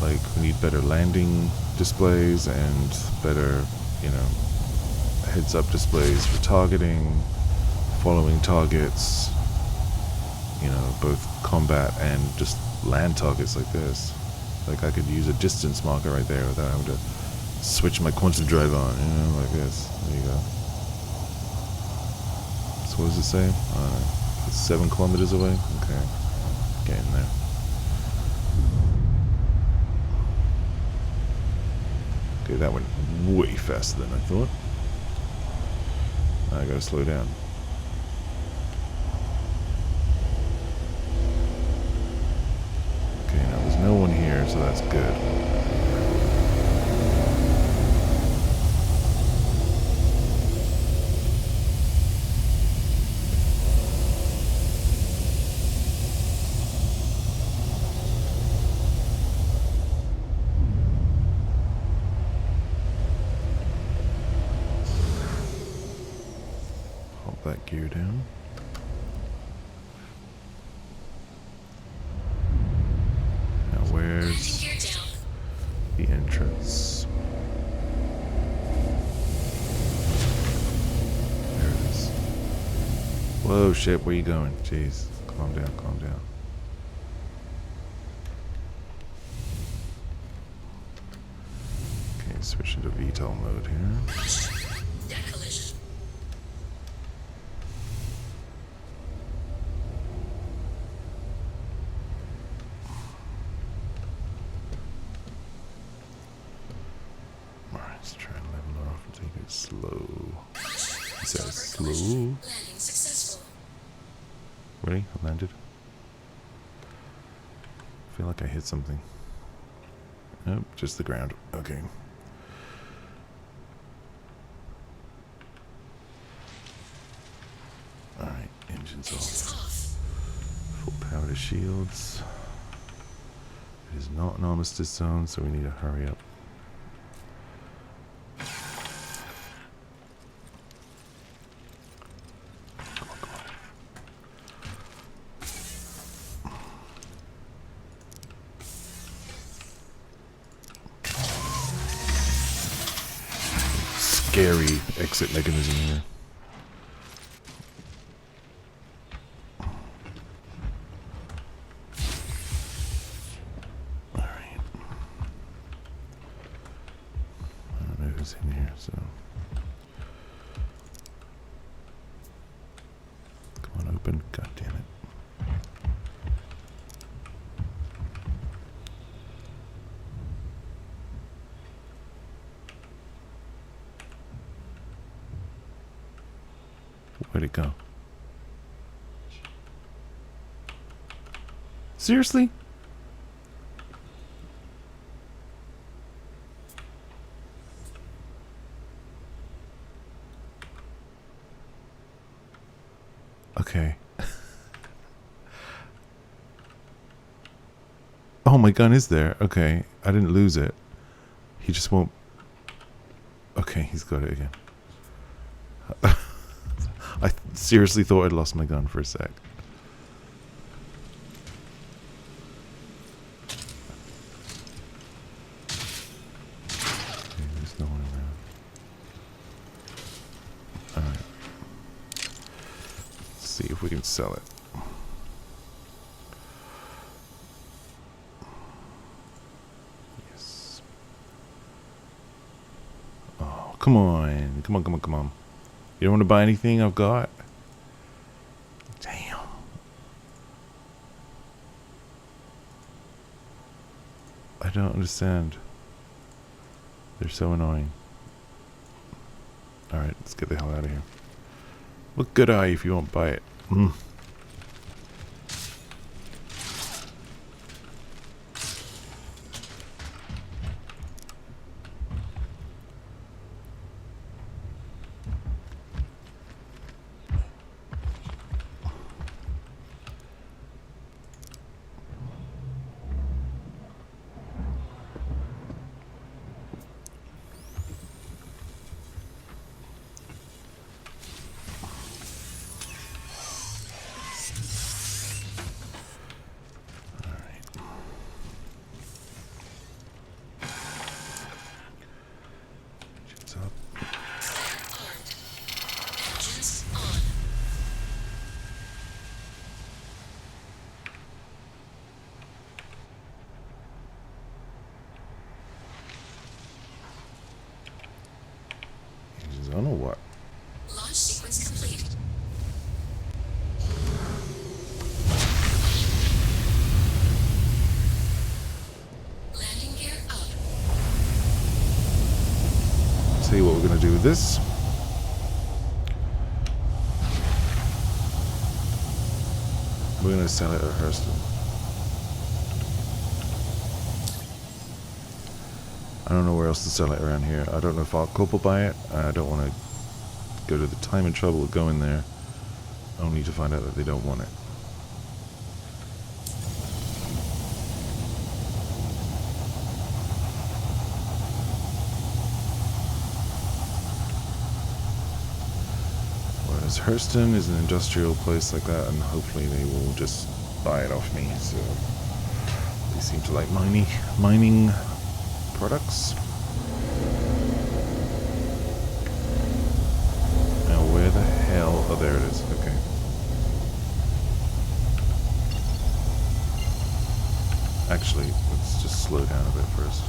Like, we need better landing displays and better, you know, heads-up displays for targeting, following targets, you know, both combat and just land targets like this. Like, I could use a distance marker right there without having to switch my quantum drive on, you know, like this. There you go. So what does it say? It's 7 kilometers away? Okay. Getting there. Okay, that went way faster than I thought. I gotta slow down. Okay, now there's no one here, so that's good. That gear down. Now where's the entrance? There it is. Whoa, shit, where you going? Jeez, calm down, calm down. Okay, switch into VTOL mode here. Let's try and level off and take it slow. It says slow. Landing successful. Ready? I landed. I feel like I hit something. Nope, just the ground. Okay. Alright, engines off. Full power to shields. It is not an armistice zone, so we need to hurry up. Scary exit mechanism here. Alright. I don't know who's in here, so. Come on, open. God damn it. Where'd it go? Seriously? Okay. Oh, my gun is there. Okay. I didn't lose it. He just won't. Okay, he's got it again. I seriously thought I'd lost my gun for a sec. Okay, there's no one around. Alright. Let's see if we can sell it. Yes. Oh, come on. Come on, come on, come on. You don't want to buy anything I've got? Damn. don't understand. They're so annoying. Alright, let's get the hell out of here. Look good eye if you won't buy it. I don't know what. Launch sequence complete. Landing gear up. See what we're going to do with this. We're going to sell it at Hurston. I don't know where else to sell it around here. I don't know if Arc Corp will buy it. I don't want to go to the time and trouble of going there only to find out that they don't want it. Whereas Hurston is an industrial place like that, and hopefully they will just buy it off me. So they seem to like mining products. Now where the hell? Oh, there it is. Okay. Actually, let's just slow down a bit first.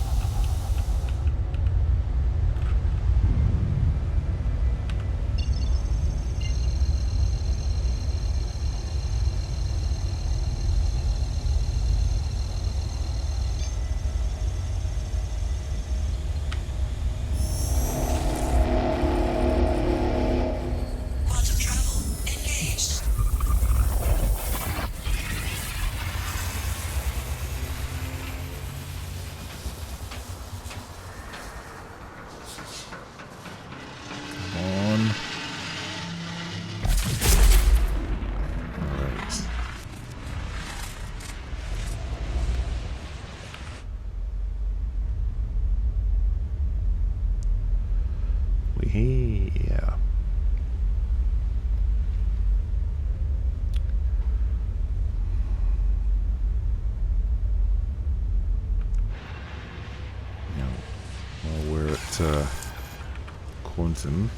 Yeah. Now, while we're at Quantum,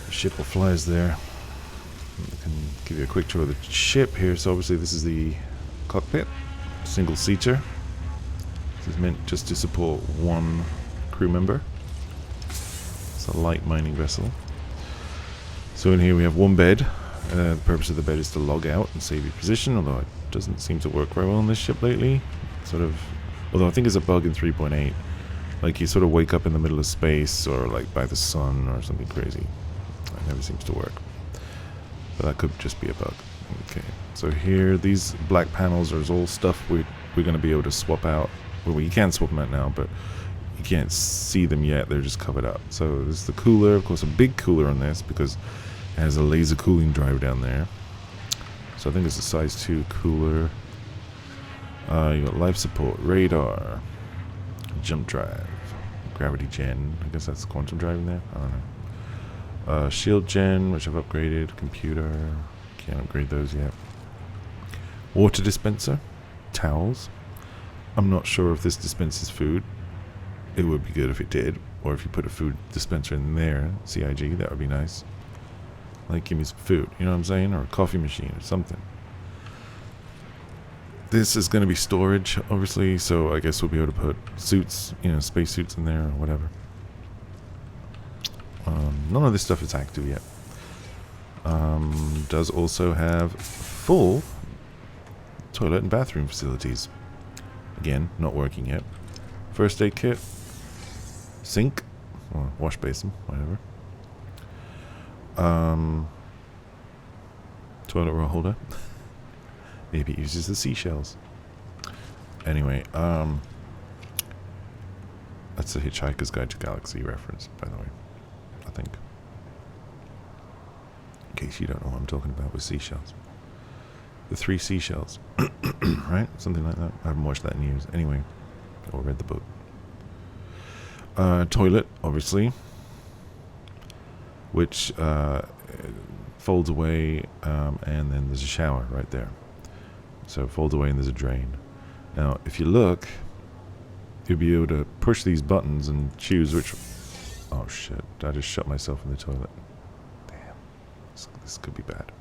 the ship will fly us there. I can give you a quick tour of the ship here. So obviously this is the cockpit, single seater. This is meant just to support one crew member. A light mining vessel. So in here we have one bed. The purpose of the bed is to log out and save your position, although it doesn't seem to work very well on this ship lately. Sort of, although I think it's a bug in 3.8. Like you sort of wake up in the middle of space or like by the sun or something crazy. It never seems to work. But that could just be a bug. Okay, so here these black panels are all stuff we're going to be able to swap out. Well, you can swap them out now, but you can't see them yet, they're just covered up. So this is the cooler, of course a big cooler on this because it has a laser cooling drive down there. So I think it's a size 2 cooler. You got life support, radar, jump drive, gravity gen, I guess that's quantum drive in there, I don't know. Shield gen, which I've upgraded, computer, can't upgrade those yet. Water dispenser, towels. I'm not sure if this dispenses food. It would be good if it did, or if you put a food dispenser in there, CIG, that would be nice. Like, give me some food, you know what I'm saying? Or a coffee machine or something. This is going to be storage, obviously, so I guess we'll be able to put suits, you know, space suits in there or whatever. None of this stuff is active yet. Does also have full toilet and bathroom facilities. Again, not working yet. First aid kit. Sink. Or wash basin, whatever. Toilet roll holder. Maybe it uses the seashells. Anyway, that's a Hitchhiker's Guide to Galaxy reference, by the way. I think. In case you don't know what I'm talking about with seashells. The 3 seashells. Right? Something like that. I haven't watched that in years. Anyway. Or read the book. Toilet, obviously. Which folds away, and then there's a shower right there. So it folds away and there's a drain. Now, if you look, you'll be able to push these buttons and choose which... Oh shit, I just shut myself in the toilet. Damn. This could be bad.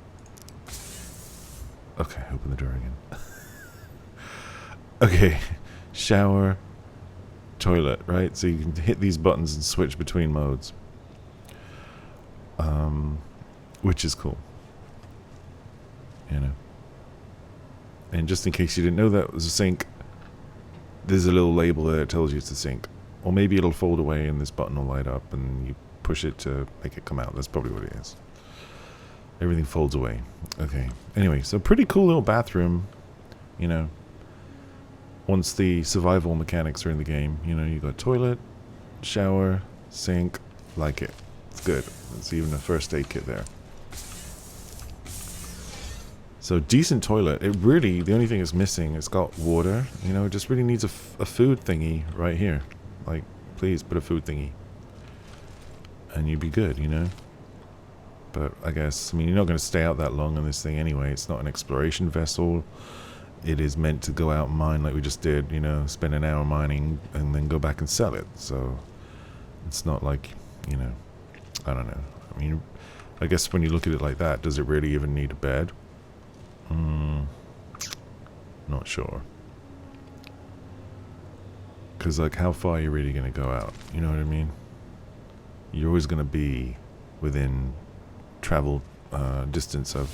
Okay, open the door again. Okay, shower, toilet, right? So you can hit these buttons and switch between modes. Which is cool. You know. And just in case you didn't know that was a sink, there's a little label there that tells you it's a sink. Or maybe it'll fold away and this button will light up and you push it to make it come out. That's probably what it is. Everything folds away. Okay. Anyway, so pretty cool little bathroom, you know. Once the survival mechanics are in the game, you know, you got toilet, shower, sink, like it. It's good. There's even a first aid kit there. So decent toilet. It really, the only thing it's missing, it's got water. You know, it just really needs a food thingy right here. Like, please put a food thingy. And you'd be good, you know. But I guess, I mean, you're not going to stay out that long on this thing anyway. It's not an exploration vessel. It is meant to go out and mine like we just did, you know, spend an hour mining and then go back and sell it. So it's not like, you know, I don't know. I mean, I guess when you look at it like that, does it really even need a bed? Not sure. Because, like, how far are you really going to go out? You know what I mean? You're always going to be within travel distance of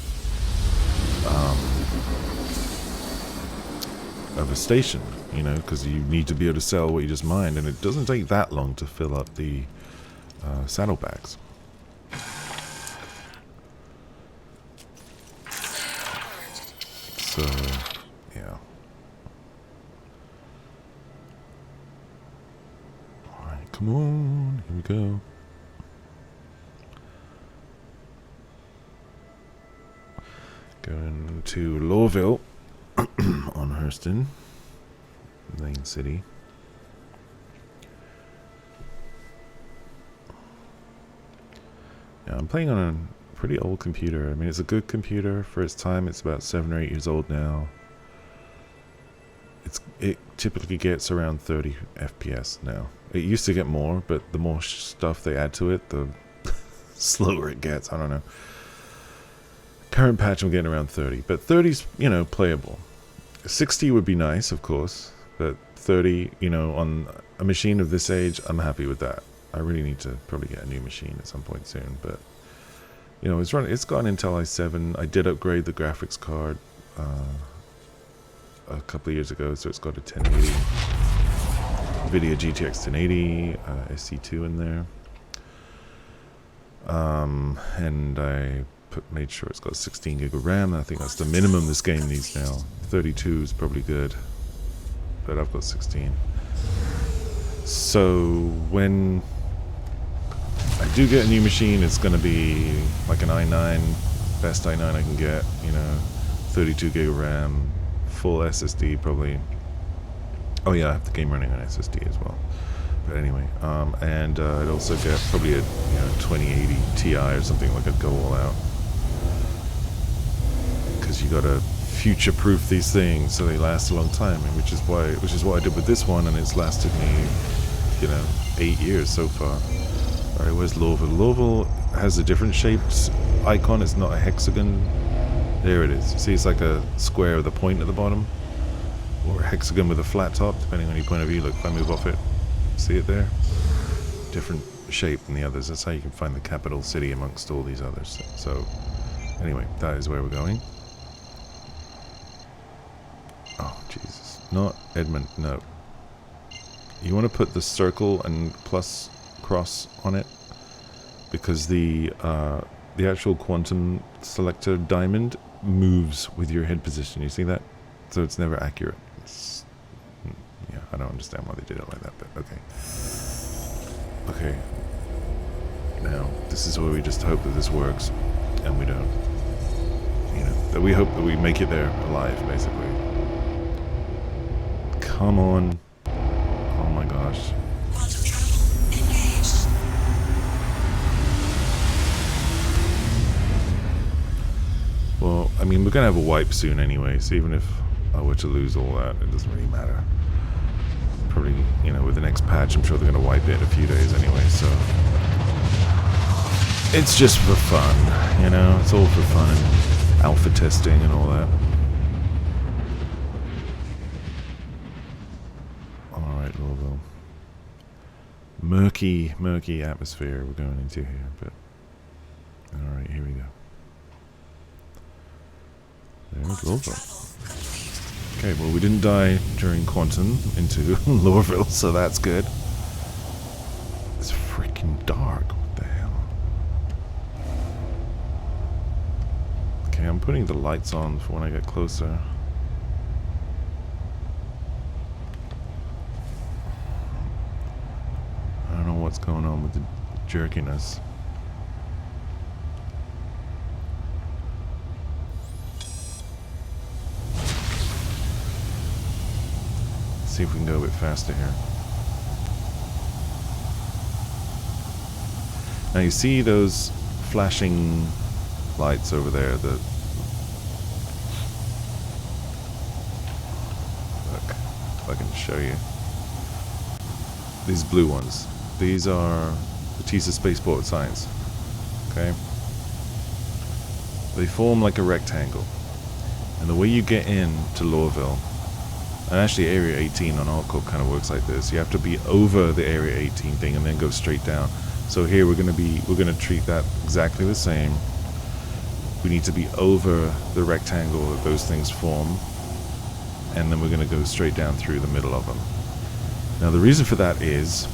a station, you know, because you need to be able to sell what you just mined, and it doesn't take that long to fill up the saddlebags. So, yeah. Alright, come on, here we go. Going to Lowville on Hurston, Lane City. Yeah, I'm playing on a pretty old computer. I mean, it's a good computer for its time. It's about 7 or 8 years old now. It typically gets around 30 FPS now. It used to get more, but the more stuff they add to it, the slower it gets. I don't know. Current patch I'm getting around 30, but 30's, you know, playable. 60 would be nice, of course, but 30, you know, on a machine of this age, I'm happy with that. I really need to probably get a new machine at some point soon, but you know, it's got an Intel i7. I did upgrade the graphics card a couple of years ago, so it's got a 1080 NVIDIA GTX 1080 SC2 in there, and I made sure it's got 16 gig of RAM. I think that's the minimum this game needs now. 32 is probably good, but I've got 16. So when I do get a new machine, it's going to be like an i9, best i9 I can get, you know, 32 gig of RAM, full SSD probably. Oh yeah, I have the game running on SSD as well. But anyway, and I'd also get probably a 2080 Ti or something, like a go all out. Because you gotta future-proof these things so they last a long time, and which is what I did with this one, and it's lasted me, you know, 8 years so far. All right, where's Lowville? Lowville has a different shaped icon. It's not a hexagon. There it is. See, it's like a square with a point at the bottom, or a hexagon with a flat top, depending on your point of view. Look, if I move off it, see it there? Different shape than the others. That's how you can find the capital city amongst all these others. So, anyway, that is where we're going. Oh, Jesus. Not Edmund, no. You want to put the circle and plus cross on it, because the actual quantum selector diamond moves with your head position. You see that? So it's never accurate. Yeah, I don't understand why they did it like that, but okay. Okay. Now, this is where we just hope that this works, and we don't. You know, that we hope that we make it there alive, basically. Come on. Oh my gosh. Quantum travel engaged. Well, I mean, we're gonna have a wipe soon anyway, so even if I were to lose all that, it doesn't really matter. Probably, you know, with the next patch, I'm sure they're gonna wipe it in a few days anyway, so... It's just for fun, you know? It's all for fun and alpha testing and all that. Alright, Louisville. Murky, murky atmosphere we're going into here, but... Alright, here we go. There's Louisville. Okay, well, we didn't die during Quantum into Lorville, so that's good. It's freaking dark. What the hell? Okay, I'm putting the lights on for when I get closer. I don't know what's going on with the jerkiness. See if we can go a bit faster here. Now you see those flashing lights over there that... Look, if I can show you. These blue ones. These are the TISA Spaceport signs. Okay? They form like a rectangle. And the way you get in to Lorville, and actually Area 18 on Arc Corp kind of works like this. You have to be over the Area 18 thing and then go straight down. So here we're gonna treat that exactly the same. We need to be over the rectangle that those things form, and then we're gonna go straight down through the middle of them. Now the reason for that is,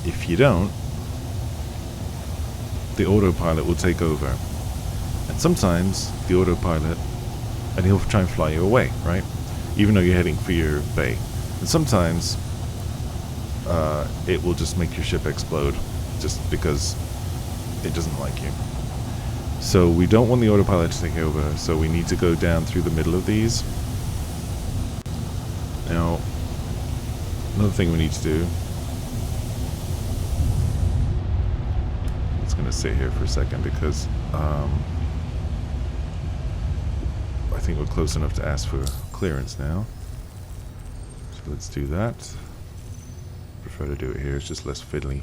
if you don't, the autopilot will take over. And sometimes the autopilot, and he'll try and fly you away, right? Even though you're heading for your bay. And sometimes it will just make your ship explode just because it doesn't like you. So we don't want the autopilot to take over, so we need to go down through the middle of these. Now, another thing we need to do... I'm just going to sit here for a second because I think we're close enough to ask for clearance now. So let's do that. Prefer to do it here, it's just less fiddly.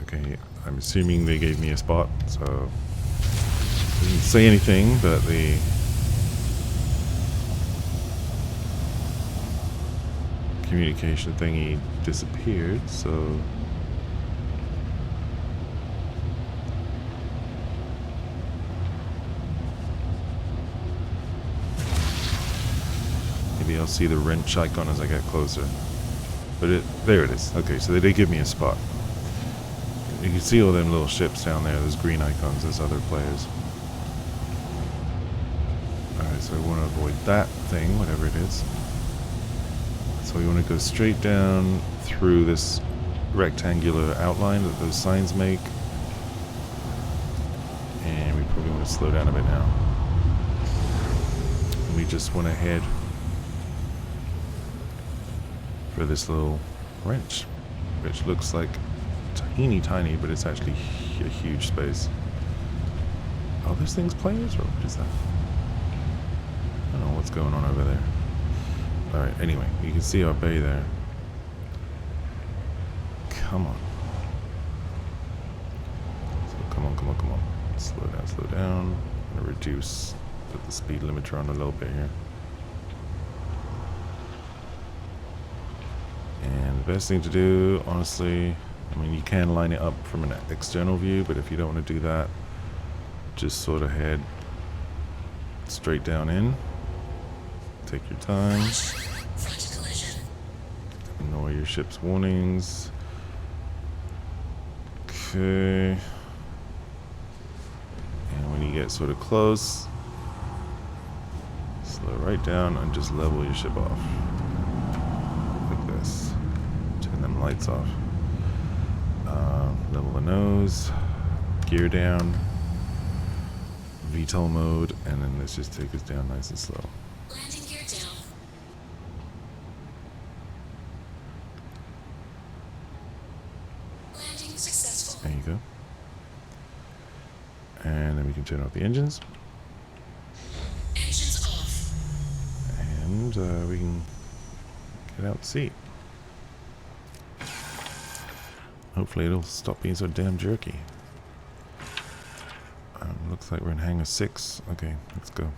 Okay, I'm assuming they gave me a spot, so I didn't say anything, but the communication thingy disappeared, so maybe I'll see the wrench icon as I get closer. But there it is. Okay, so they did give me a spot. You can see all them little ships down there, those green icons, those other players. Alright, so I want to avoid that thing, whatever it is. So we want to go straight down through this rectangular outline that those signs make. And we probably want to slow down a bit now. And we just want to head for this little wrench, which looks like tiny, but it's actually a huge space. Are those things players, or what is that? I don't know what's going on over there. Alright, anyway, you can see our bay there. Come on. So come on. Slow down. I'm gonna reduce, put the speed limiter on a little bit here. And the best thing to do, honestly, I mean, you can line it up from an external view, but if you don't want to do that, just sort of head straight down in. Take your time. Front collision. Ignore your ship's warnings. Okay. And when you get sort of close, slow right down and just level your ship off. Like this. Turn them lights off. Level the nose. Gear down. VTOL mode. And then let's just take us down nice and slow. Landing gear down. Landing successful. There you go. And then we can turn off the engines. Engines off. And we can get out to sea. Hopefully it'll stop being so damn jerky. Looks like we're in hangar 6. Okay, let's go.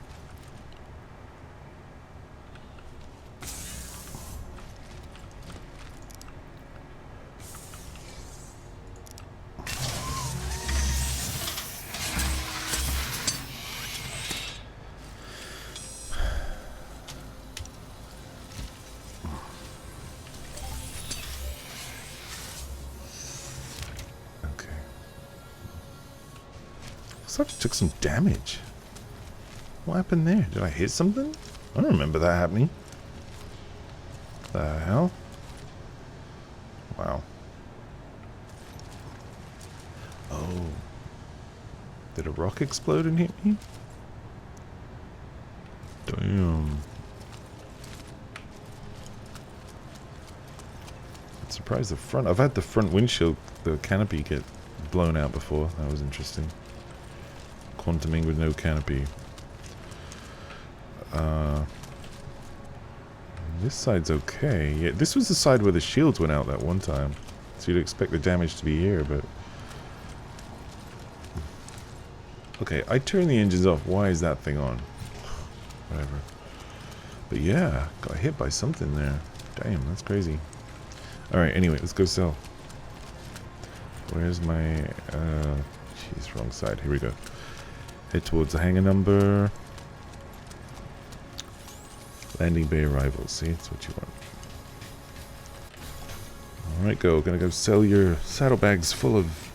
Looks like I took some damage. What happened there? Did I hit something? I don't remember that happening. The hell? Wow. Oh. Did a rock explode and hit me? Damn. I'm surprised the front. I've had the front windshield, the canopy, get blown out before. That was interesting. Quantuming with no canopy. This side's okay. Yeah, this was the side where the shields went out that one time. So you'd expect the damage to be here, but... Okay, I turned the engines off. Why is that thing on? Whatever. But yeah, got hit by something there. Damn, that's crazy. Alright, anyway, let's go sell. Where's my... Jeez, wrong side. Here we go. Head towards the hangar number. Landing bay arrivals. See, that's what you want. Alright, go. Gonna go sell your saddlebags full of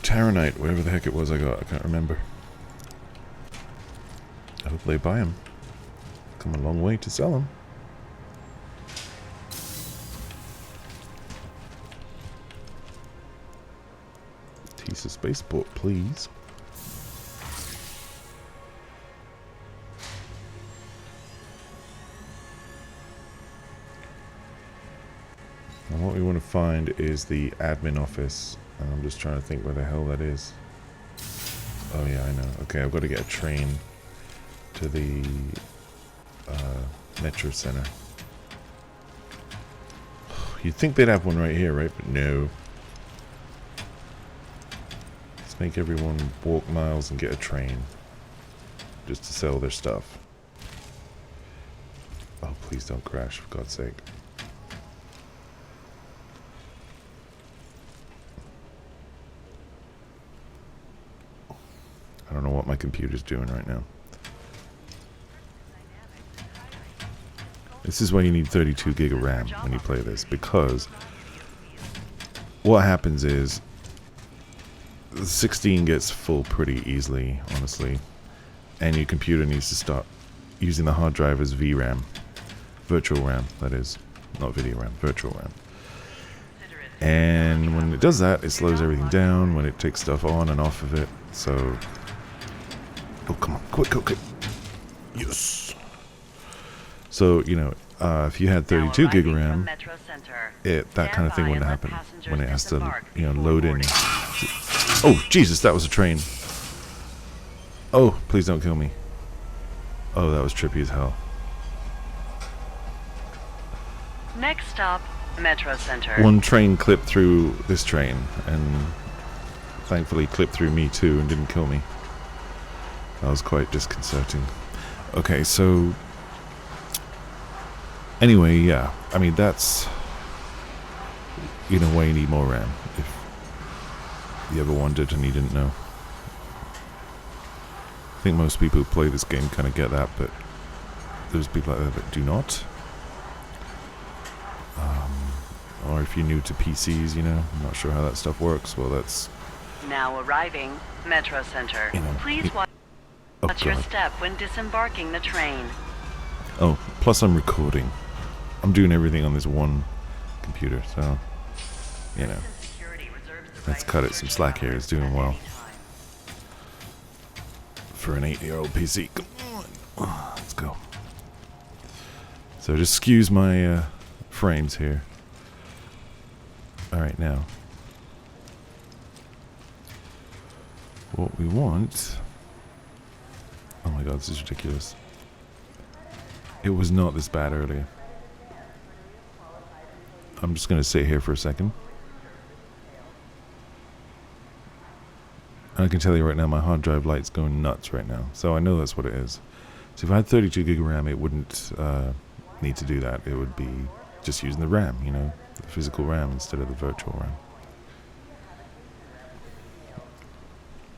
Taranite, whatever the heck it was I got. I can't remember. I hope they buy them. Come a long way to sell them. Tisa Spaceport, please. And what we want to find is the admin office. And I'm just trying to think where the hell that is. Oh yeah, I know. Okay, I've got to get a train to the Metro Center. You'd think they'd have one right here, right? But no. Let's make everyone walk miles and get a train. Just to sell their stuff. Oh, please don't crash, for God's sake. I don't know what my computer's doing right now. This is why you need 32 gig of RAM when you play this, because what happens is the 16 gets full pretty easily, honestly, and your computer needs to start using the hard drive as VRAM, virtual RAM, that is, not video RAM, virtual RAM. And when it does that, it slows everything down when it takes stuff on and off of it, so... Oh, come on. Quick, quick, quick. Yes. So, you know, if you had 32 gig RAM, that kind of thing wouldn't happen when it has to, you know, load in. Oh, Jesus, that was a train. Oh, please don't kill me. Oh, that was trippy as hell. Next stop, Metro Center. One train clipped through this train, and thankfully clipped through me too and didn't kill me. That was quite disconcerting. Okay, so... Anyway, yeah. I mean, that's... You know why you need more RAM. If you ever wondered and you didn't know. I think most people who play this game kind of get that, but there's people out there that do not. Or if you're new to PCs, you know, I'm not sure how that stuff works. Well, that's... Now arriving, Metro Center. You know, Please watch oh, your God. step when disembarking the train. Oh, plus I'm recording. I'm doing everything on this one computer, so, you know. Let's cut it some slack here. It's doing well. For an 8-year-old PC. Come on. Let's go. So just excuse my frames here. Alright, now. What we want... Oh my god, this is ridiculous. It was not this bad earlier. I'm just going to sit here for a second. I can tell you right now, my hard drive light's going nuts right now. So I know that's what it is. So if I had 32 gig of RAM, it wouldn't need to do that. It would be just using the RAM, you know, the physical RAM instead of the virtual RAM.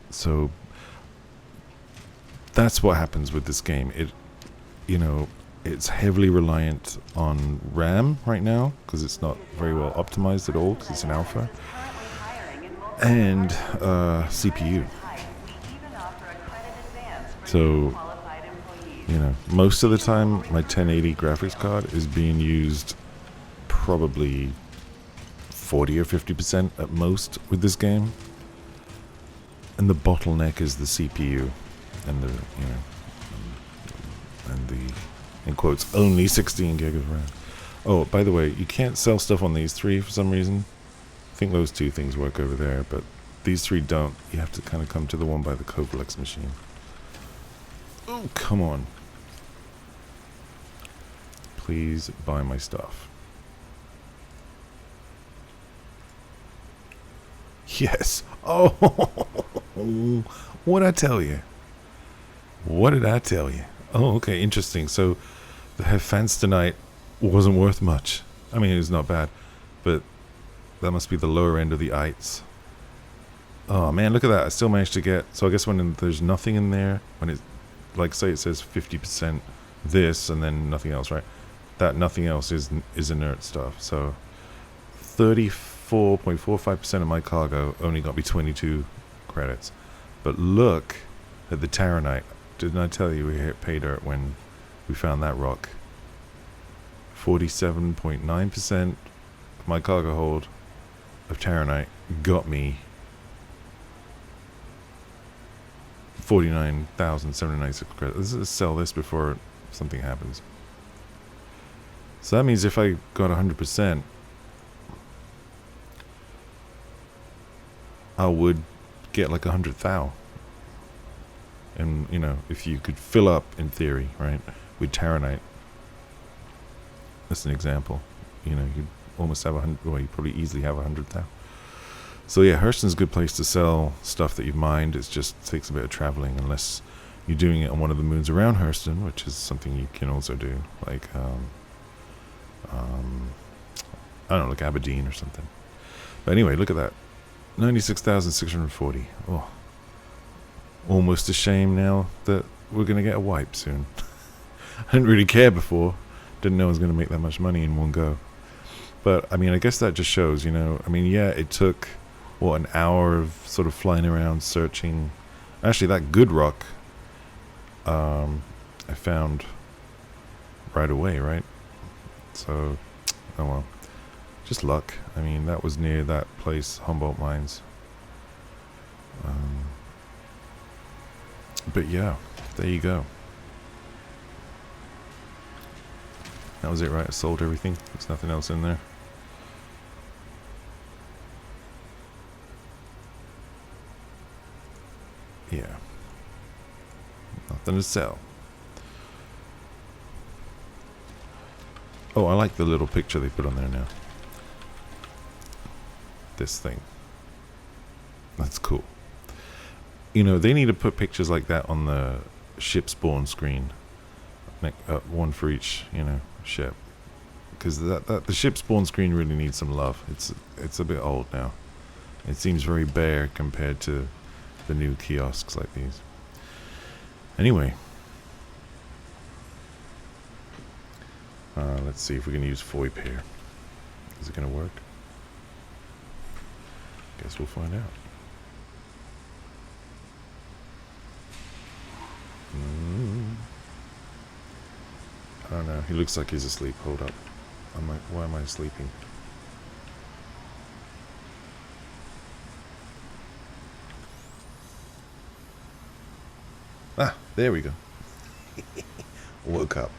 So that's what happens with this game. It, you know, it's heavily reliant on RAM right now because it's not very well optimized at all because it's an alpha. And CPU. So, you know, most of the time my 1080 graphics card is being used probably 40 or 50% at most with this game. And the bottleneck is the CPU and the, you know, and the, in quotes, only 16 gig of RAM. Oh, by the way, you can't sell stuff on these three for some reason. I think those two things work over there, but these three don't. You have to kind of come to the one by the Covalex machine. Oh, come on. Please buy my stuff. Yes. Oh, what'd I tell you? What did I tell you? Oh, okay, interesting. So the Stanton wasn't worth much. I mean, it was not bad, but that must be the lower end of the eights. Oh man, look at that. I still managed to get... So I guess when there's nothing in there, when it, like say it says 50% this and then nothing else, right? That nothing else is inert stuff. So 34.45% of my cargo only got me 22 credits. But look at the Taranite. Didn't I tell you we hit pay dirt when we found that rock? 47.9% of my cargo hold of Taranite got me 49,796 credits. Let's sell this before something happens. So that means if I got 100%, I would get like 100,000. And, you know, if you could fill up, in theory, right, with Taranite, that's an example. You know, you'd almost have 100, well, you probably easily have 100,000. So yeah, Hurston's a good place to sell stuff that you've mined. It just takes a bit of traveling, unless you're doing it on one of the moons around Hurston, which is something you can also do, like, I don't know, like Aberdeen or something. But anyway, look at that. 96,640. Oh. Almost a shame now that we're going to get a wipe soon. I didn't really care before. Didn't know I was going to make that much money in one go. But, I mean, I guess that just shows, you know. I mean, yeah, it took, what, an hour of sort of flying around searching. Actually, that good rock I found right away, right? So, oh well. Just luck. I mean, that was near that place, Humboldt Mines. But yeah, there you go. That was it, right? I sold everything. There's nothing else in there. Yeah. Nothing to sell. Oh, I like the little picture they put on there now. This thing. That's cool. You know, they need to put pictures like that on the ship spawn screen. One for each, you know, ship. Because the ship spawn screen really needs some love. It's a bit old now. It seems very bare compared to the new kiosks like these. Anyway. Let's see if we can use FOIP here. Is it going to work? Guess we'll find out. I don't know. He looks like he's asleep. Hold up. Why am I sleeping? Ah, there we go. Woke up.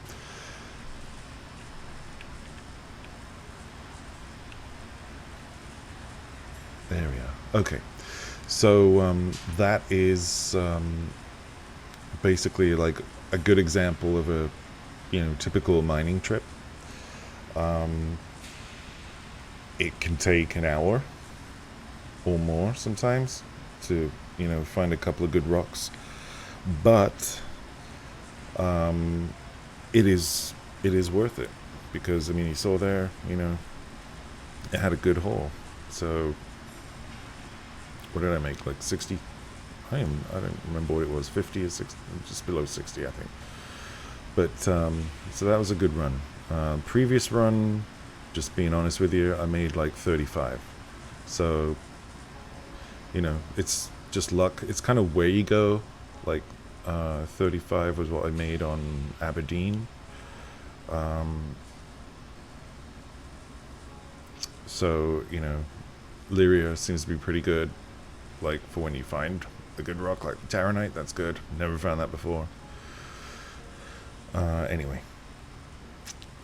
There we are. Okay. So that is basically like a good example of a typical mining trip. It can take an hour or more sometimes to find a couple of good rocks, but it is worth it, because I mean, you saw there, it had a good haul. So what did I make, like 60? I don't remember what it was, 50 or 60, just below 60 I think. But so that was a good run. Previous run, just being honest with you, I made like 35. So it's just luck. It's kind of where you go. Like 35 was what I made on Aberdeen. So Lyria seems to be pretty good, like for when you find a good rock like Taranite. That's good. Never found that before. Anyway,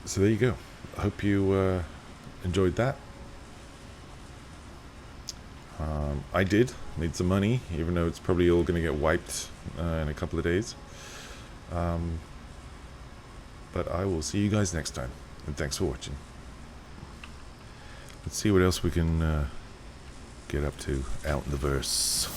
so there you go. I hope you enjoyed that. I did. Made some money, even though it's probably all going to get wiped in a couple of days. But I will see you guys next time, and thanks for watching. Let's see what else we can get up to out in the verse.